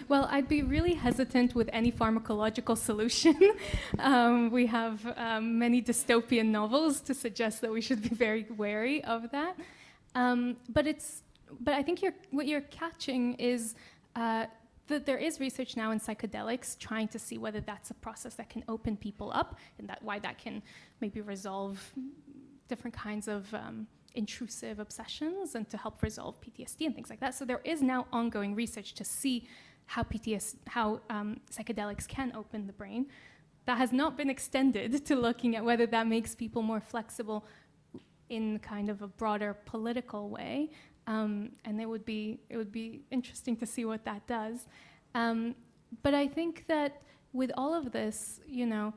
Speaker 2: Well, I'd be really hesitant with any pharmacological solution. We have many dystopian novels to suggest that we should be very wary of that. But I think what you're catching is that there is research now in psychedelics trying to see whether that's a process that can open people up and why that can maybe resolve different kinds of intrusive obsessions and to help resolve PTSD and things like that. So there is now ongoing research to see how psychedelics can open the brain. That has not been extended to looking at whether that makes people more flexible in kind of a broader political way. And it would be interesting to see what that does. But I think that with all of this, you know,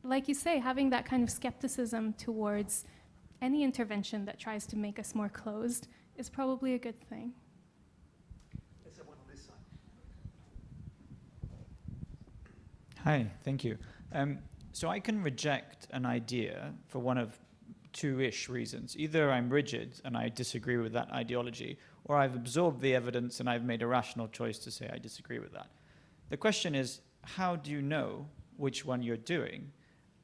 Speaker 2: like you say, having that kind of skepticism towards any intervention that tries to make us more closed is probably a good thing.
Speaker 1: Let's have one on this side.
Speaker 13: Hi, thank you. So I can reject an idea for one of two-ish reasons. Either I'm rigid and I disagree with that ideology, or I've absorbed the evidence and I've made a rational choice to say I disagree with that. The question is, how do you know which one you're doing?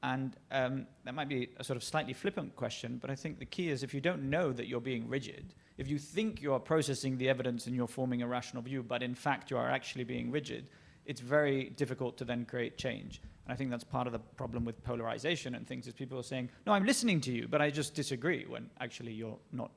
Speaker 13: And that might be a sort of slightly flippant question, but I think the key is if you don't know that you're being rigid, if you think you are processing the evidence and you're forming a rational view, but in fact you are actually being rigid, it's very difficult to then create change. And I think that's part of the problem with polarization and things is people are saying, no, I'm listening to you, but I just disagree, when actually you're not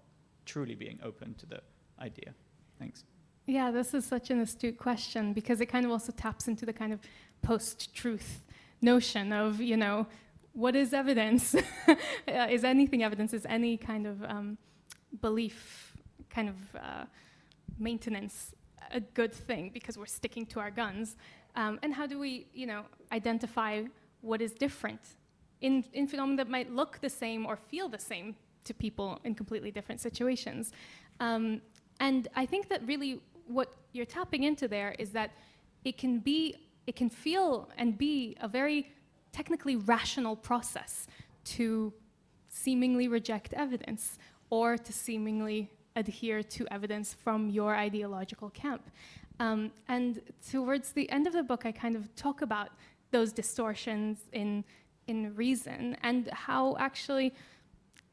Speaker 13: truly being open to the idea. Thanks.
Speaker 2: Yeah, this is such an astute question because it kind of also taps into the kind of post-truth notion of, you know, what is evidence? Is anything evidence? Is any kind of belief, kind of maintenance a good thing because we're sticking to our guns? And how do we, you know, identify what is different in phenomena that might look the same or feel the same to people in completely different situations? And I think that really what you're tapping into there is that it can feel and be a very technically rational process to seemingly reject evidence or to seemingly adhere to evidence from your ideological camp. And towards the end of the book, I kind of talk about those distortions in reason and how actually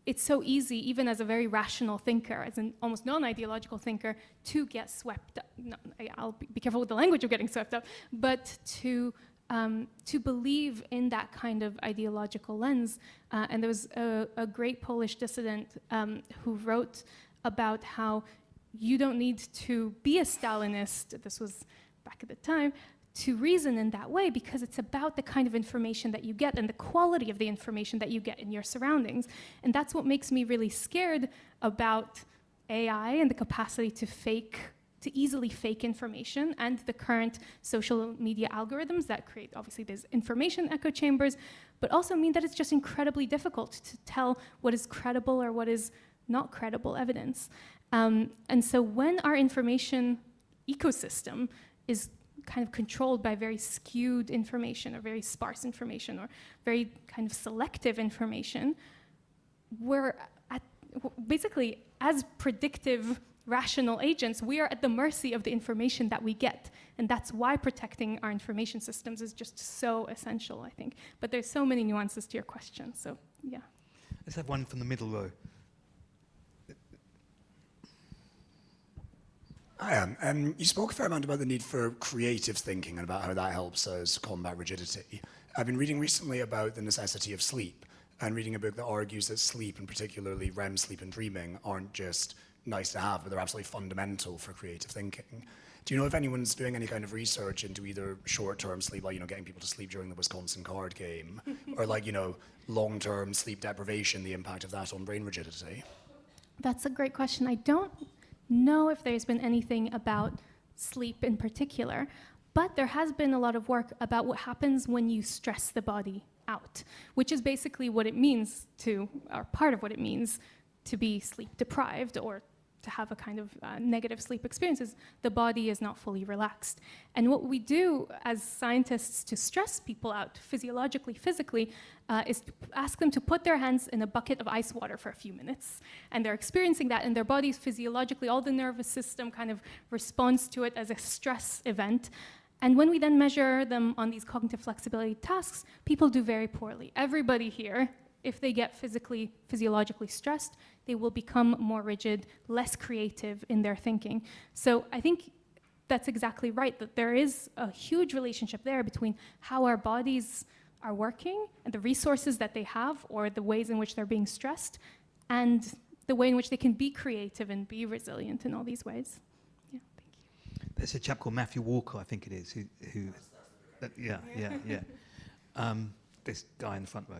Speaker 2: it's so easy, even as a very rational thinker, as an almost non-ideological thinker, to get swept up. No, I'll be careful with the language of getting swept up, but to believe in that kind of ideological lens. And there was a great Polish dissident who wrote about how you don't need to be a Stalinist, this was back at the time, to reason in that way, because it's about the kind of information that you get and the quality of the information that you get in your surroundings. And that's what makes me really scared about AI and the capacity to fake to easily fake information, and the current social media algorithms that create, obviously, there's information echo chambers, but also mean that it's just incredibly difficult to tell what is credible or what is not credible evidence. And so when our information ecosystem is kind of controlled by very skewed information or very sparse information or very kind of selective information, we're basically, as predictive rational agents, we are at the mercy of the information that we get. And that's why protecting our information systems is just so essential, I think. But there's so many nuances to your question, so yeah.
Speaker 1: Let's have one from the middle row.
Speaker 14: Hi, you spoke a fair amount about the need for creative thinking and about how that helps us combat rigidity. I've been reading recently about the necessity of sleep, and reading a book that argues that sleep, and particularly REM sleep and dreaming, aren't just nice to have, but they're absolutely fundamental for creative thinking. Do you know if anyone's doing any kind of research into either short-term sleep, like, getting people to sleep during the Wisconsin card game, or long-term sleep deprivation, the impact of that on brain rigidity?
Speaker 2: That's a great question. I don't know if there's been anything about sleep in particular, but there has been a lot of work about what happens when you stress the body out, which is basically what it means to, or part of what it means to be sleep deprived or to have a kind of negative sleep experiences. The body is not fully relaxed. And what we do as scientists to stress people out physiologically, physically, is to ask them to put their hands in a bucket of ice water for a few minutes. And they're experiencing that, and their bodies physiologically, all the nervous system kind of responds to it as a stress event. And when we then measure them on these cognitive flexibility tasks, people do very poorly. Everybody here, if they get physiologically stressed, they will become more rigid, less creative in their thinking. So I think that's exactly right, that there is a huge relationship there between how our bodies are working and the resources that they have, or the ways in which they're being stressed, and the way in which they can be creative and be resilient in all these ways. Yeah, thank you.
Speaker 1: There's a chap called Matthew Walker, I think it is, who this guy in the front row.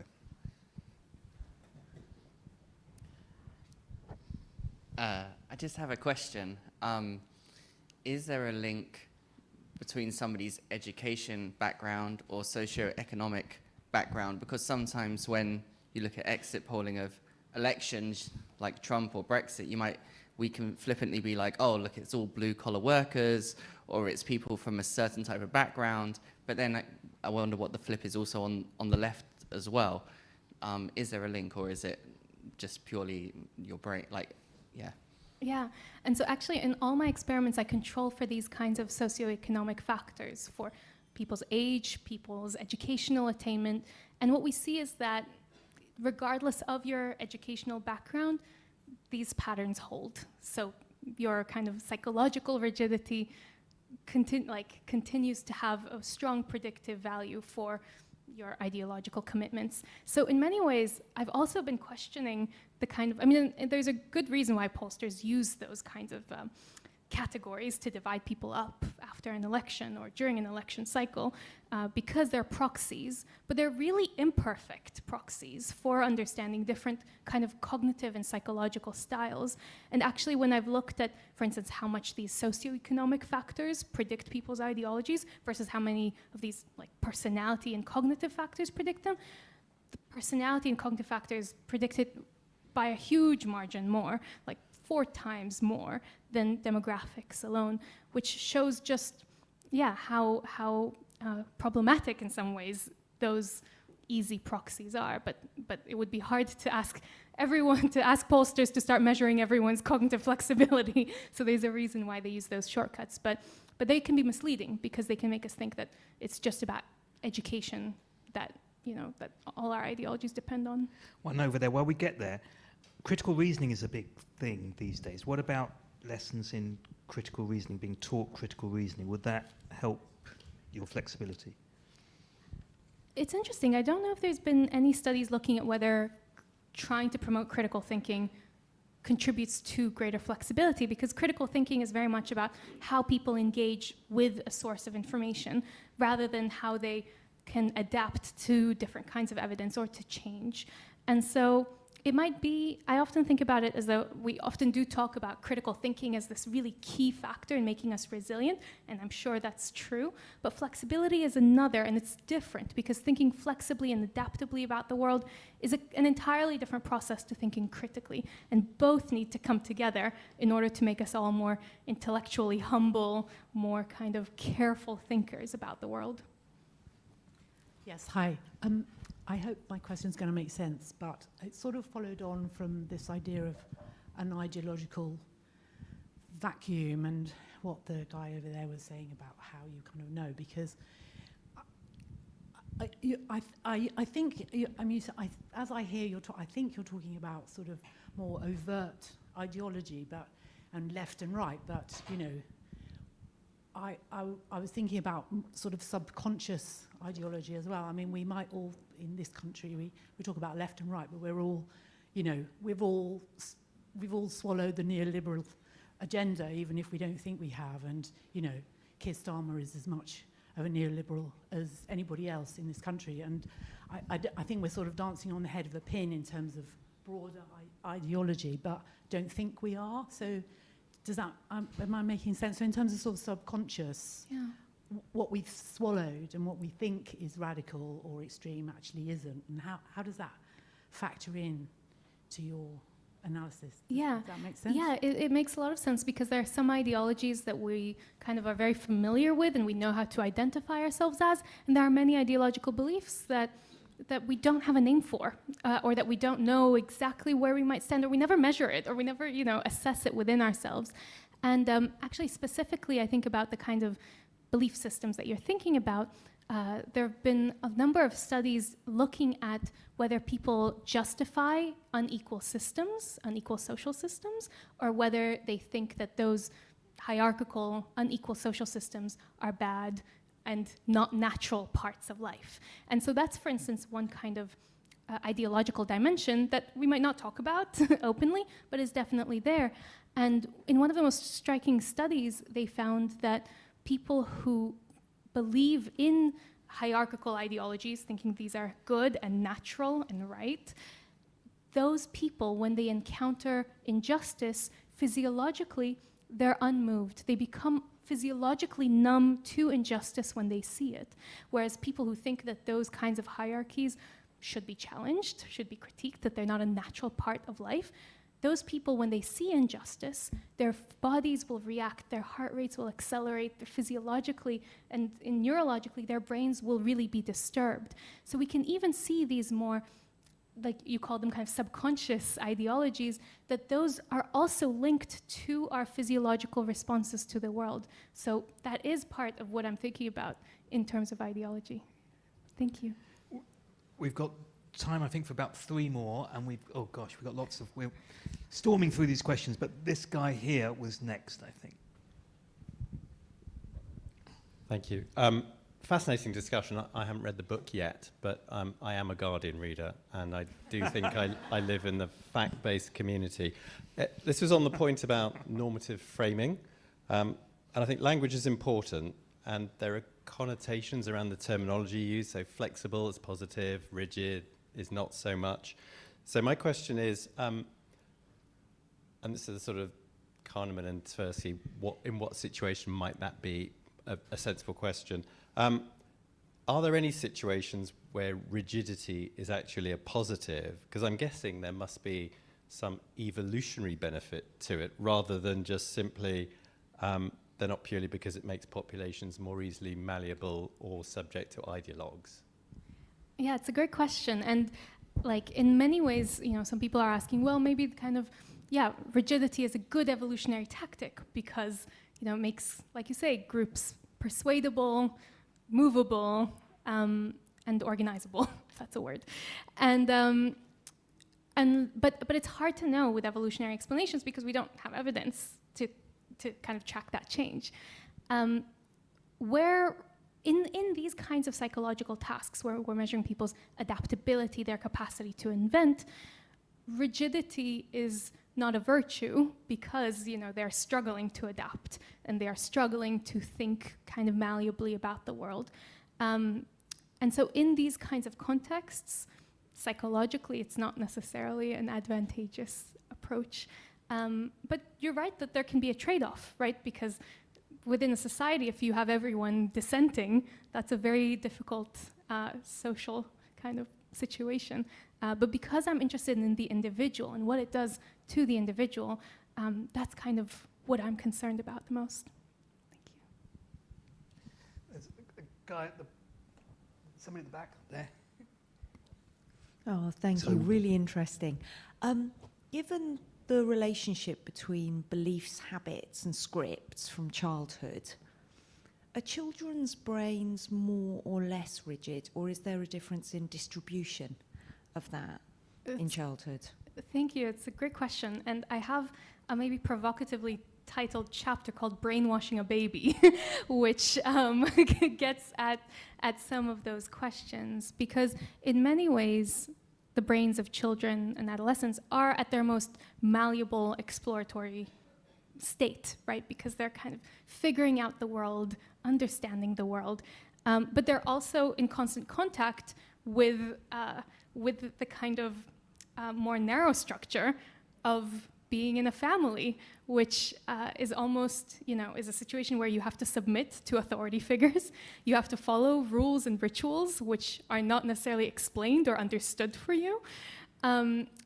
Speaker 3: I just have a question. Is there a link between somebody's education background or socioeconomic background? Because sometimes when you look at exit polling of elections like Trump or Brexit, we can flippantly be like, oh, look, it's all blue-collar workers, or it's people from a certain type of background. But then I wonder what the flip is also on the left as well. Is there a link, or is it just purely your brain?
Speaker 2: Yeah, and so actually in all my experiments, I control for these kinds of socioeconomic factors, for people's age, people's educational attainment. And what we see is that regardless of your educational background, these patterns hold. So your kind of psychological rigidity continues to have a strong predictive value for your ideological commitments. So in many ways, I've also been questioning the kind of, there's a good reason why pollsters use those kinds of categories to divide people up after an election or during an election cycle, because they're proxies, but they're really imperfect proxies for understanding different kind of cognitive and psychological styles. And actually, when I've looked at, for instance, how much these socioeconomic factors predict people's ideologies versus how many of these personality and cognitive factors predict them, the personality and cognitive factors predict it by a huge margin more, 4 times more than demographics alone, which shows just, how problematic in some ways those easy proxies are. But it would be hard to ask pollsters to start measuring everyone's cognitive flexibility. So there's a reason why they use those shortcuts. But they can be misleading because they can make us think that it's just about education that all our ideologies depend on.
Speaker 1: One over there. While we get there, critical reasoning is a big thing these days. What about lessons in critical reasoning, being taught critical reasoning? Would that help your flexibility?
Speaker 2: It's interesting. I don't know if there's been any studies looking at whether trying to promote critical thinking contributes to greater flexibility, because critical thinking is very much about how people engage with a source of information rather than how they can adapt to different kinds of evidence or to change. And so it might be, I often think about it as though we often do talk about critical thinking as this really key factor in making us resilient, and I'm sure that's true, but flexibility is another, and it's different because thinking flexibly and adaptably about the world is an entirely different process to thinking critically, and both need to come together in order to make us all more intellectually humble, more kind of careful thinkers about the world.
Speaker 4: Yes, hi. I hope my question's going to make sense, but it sort of followed on from this idea of an ideological vacuum and what the guy over there was saying about how you kind of know, because I think, as I hear I think you're talking about sort of more overt ideology, and left and right, but, you know, I was thinking about sort of subconscious ideology as well. I mean, we might all, in this country, we talk about left and right, but we're all, you know, we've all swallowed the neoliberal agenda, even if we don't think we have. And, you know, Keir Starmer is as much of a neoliberal as anybody else in this country. And I think we're sort of dancing on the head of a pin in terms of broader ideology, but don't think we are. So does that, am I making sense? So in terms of sort of subconscious,
Speaker 2: Yeah.
Speaker 4: What we've swallowed and what we think is radical or extreme actually isn't, and how does that factor in to your analysis?
Speaker 2: Yeah.
Speaker 4: Does that make sense?
Speaker 2: Yeah, it makes a lot of sense because there are some ideologies that we kind of are very familiar with and we know how to identify ourselves as, and there are many ideological beliefs that we don't have a name for, or that we don't know exactly where we might stand, or we never measure it, or we never, you know, assess it within ourselves. And actually, specifically, I think about the kind of belief systems that you're thinking about. There have been a number of studies looking at whether people justify unequal systems, unequal social systems, or whether they think that those hierarchical, unequal social systems are bad and not natural parts of life. And so that's, for instance, one kind of ideological dimension that we might not talk about openly, but is definitely there. And in one of the most striking studies, they found that people who believe in hierarchical ideologies, thinking these are good and natural and right, those people, when they encounter injustice, physiologically, they're unmoved. They become physiologically numb to injustice when they see it. Whereas people who think that those kinds of hierarchies should be challenged, should be critiqued, that they're not a natural part of life, those people, when they see injustice, their bodies will react, their heart rates will accelerate, physiologically and neurologically, their brains will really be disturbed. So we can even see these more, like you call them kind of subconscious ideologies, that those are also linked to our physiological responses to the world. So that is part of what I'm thinking about in terms of ideology. Thank you.
Speaker 1: We've got time, I think, for about 3 more, and we've got lots of, we're storming through these questions, but this guy here was next, I think.
Speaker 15: Thank you. Fascinating discussion. I haven't read the book yet, but I am a Guardian reader, and I do think I live in the fact-based community. This was on the point about normative framing, and I think language is important, and there are connotations around the terminology used, so flexible is positive, rigid is not so much. So my question is, and this is a sort of Kahneman and Tversky, in what situation might that be a sensible question? Are there any situations where rigidity is actually a positive? Because I'm guessing there must be some evolutionary benefit to it, rather than just simply they're not purely because it makes populations more easily malleable or subject to ideologues.
Speaker 2: Yeah, it's a great question. And like in many ways, you know, some people are asking, well, maybe kind of, yeah, rigidity is a good evolutionary tactic because, you know, it makes, like you say, groups persuadable, movable, and organizable, if that's a word. But it's hard to know with evolutionary explanations because we don't have evidence to kind of track that change. Where in these kinds of psychological tasks where we're measuring people's adaptability, their capacity to invent, rigidity is not a virtue because, you know, they're struggling to adapt and they are struggling to think kind of malleably about the world. And so in these kinds of contexts, psychologically, it's not necessarily an advantageous approach. But you're right that there can be a trade-off, right? Because within a society, if you have everyone dissenting, that's a very difficult social kind of situation. But because I'm interested in the individual and what it does to the individual, that's kind of what I'm concerned about the most. Thank you.
Speaker 1: There's a guy at somebody at the back there.
Speaker 16: Oh, thank you. Really interesting. Given the relationship between beliefs, habits, and scripts from childhood, are children's brains more or less rigid, or is there a difference in distribution of that in childhood?
Speaker 2: Thank you. It's a great question. And I have a maybe provocatively titled chapter called Brainwashing a Baby, which gets at some of those questions, because in many ways, the brains of children and adolescents are at their most malleable, exploratory state, right? Because they're kind of figuring out the world, understanding the world, but they're also in constant contact with the kind of more narrow structure of being in a family, which is almost, is a situation where you have to submit to authority figures. You have to follow rules and rituals, which are not necessarily explained or understood for you.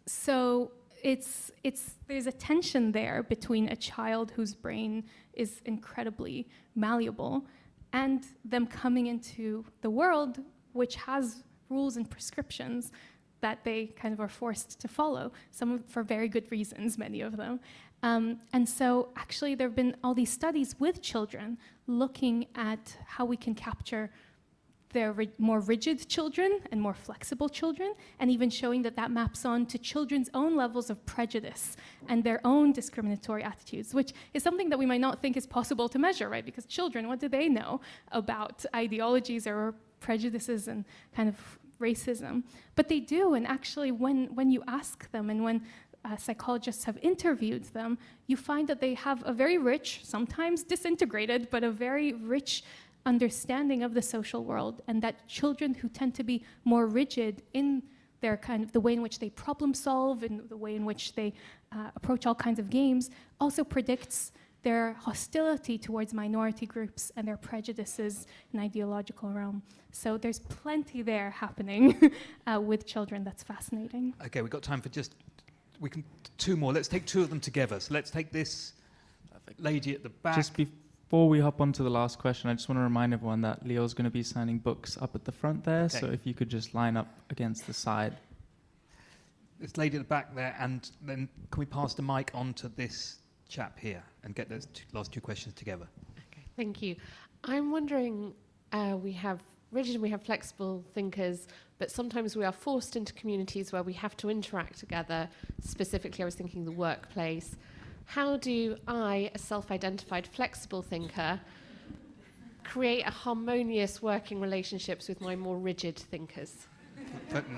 Speaker 2: So there's a tension there between a child whose brain is incredibly malleable and them coming into the world, which has rules and prescriptions that they kind of are forced to follow, some for very good reasons, many of them. And so actually there have been all these studies with children looking at how we can capture their more rigid children and more flexible children, and even showing that that maps on to children's own levels of prejudice and their own discriminatory attitudes, which is something that we might not think is possible to measure, right? Because children, what do they know about ideologies or prejudices and kind of racism? But they do, and actually when you ask them and when psychologists have interviewed them, you find that they have a very rich, sometimes disintegrated, but a very rich understanding of the social world, and that children who tend to be more rigid in their kind of the way in which they problem solve and the way in which they approach all kinds of games also predicts their hostility towards minority groups and their prejudices in ideological realm. So there's plenty there happening with children that's fascinating.
Speaker 1: Okay, we've got time for two more. Let's take two of them together. So let's take this lady at the back.
Speaker 17: Just before we hop on to the last question, I just want to remind everyone that Leo's going to be signing books up at the front there, okay. So if you could just line up against the side.
Speaker 1: This lady at the back there, and then can we pass the mic on to this chap here and get those last two questions together?
Speaker 18: Okay, thank you. I'm wondering, we have rigid and we have flexible thinkers, but sometimes we are forced into communities where we have to interact together. Specifically, I was thinking the workplace. How do I, a self-identified flexible thinker, create a harmonious working relationships with my more rigid thinkers?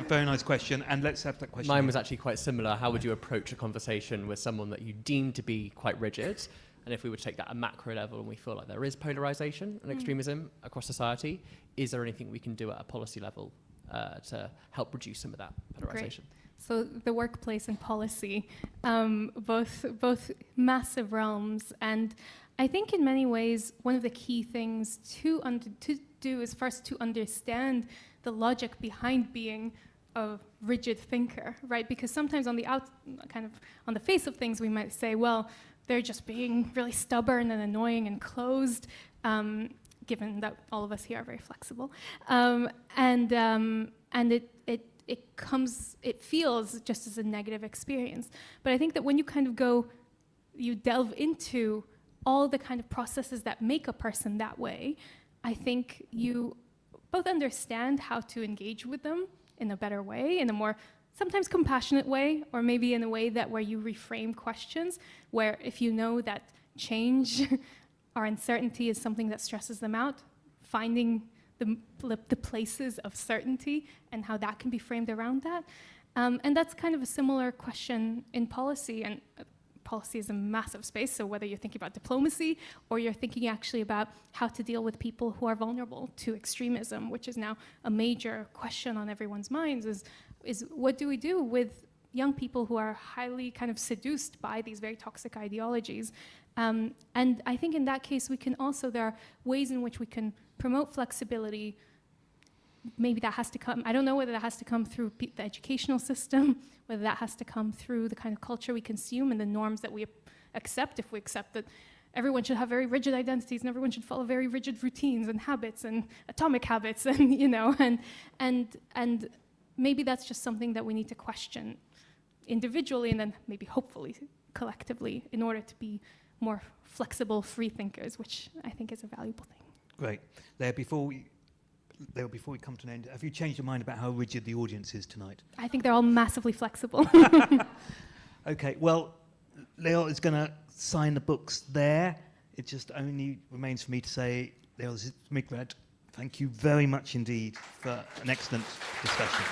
Speaker 1: Very nice question, and let's have that question.
Speaker 19: Mine was actually quite similar. How would you approach a conversation with someone that you deem to be quite rigid? And if we would take that at a macro level and we feel like there is polarization and extremism across society, is there anything we can do at a policy level to help reduce some of that polarization?
Speaker 2: Great. So the workplace and policy, both massive realms. And I think in many ways, one of the key things to do is first to understand the logic behind being a rigid thinker, right? Because sometimes on the face of things, we might say, well, they're just being really stubborn and annoying and closed, given that all of us here are very flexible. And it feels just as a negative experience. But I think that when you kind of you delve into all the kind of processes that make a person that way, I think you both understand how to engage with them in a better way, in a more sometimes compassionate way, or maybe in a way where you reframe questions, where if you know that change or uncertainty is something that stresses them out, finding the places of certainty and how that can be framed around that. And that's kind of a similar question in policy, and policy is a massive space, so whether you're thinking about diplomacy or you're thinking actually about how to deal with people who are vulnerable to extremism, which is now a major question on everyone's minds, is what do we do with young people who are highly kind of seduced by these very toxic ideologies? And I think in that case, there are ways in which we can promote flexibility. Maybe that has to come, I don't know whether that has to come through the educational system, whether that has to come through the kind of culture we consume and the norms that we accept, if we accept that everyone should have very rigid identities and everyone should follow very rigid routines and habits and atomic habits, and and maybe that's just something that we need to question individually and then maybe hopefully collectively in order to be more flexible free thinkers, which I think is a valuable thing.
Speaker 1: Great. Leor, before we come to an end, have you changed your mind about how rigid the audience is tonight?
Speaker 2: I think they're all massively flexible.
Speaker 1: Okay, well, Leor is going to sign the books there. It just only remains for me to say, Leor Zmigrod, thank you very much indeed for an excellent discussion.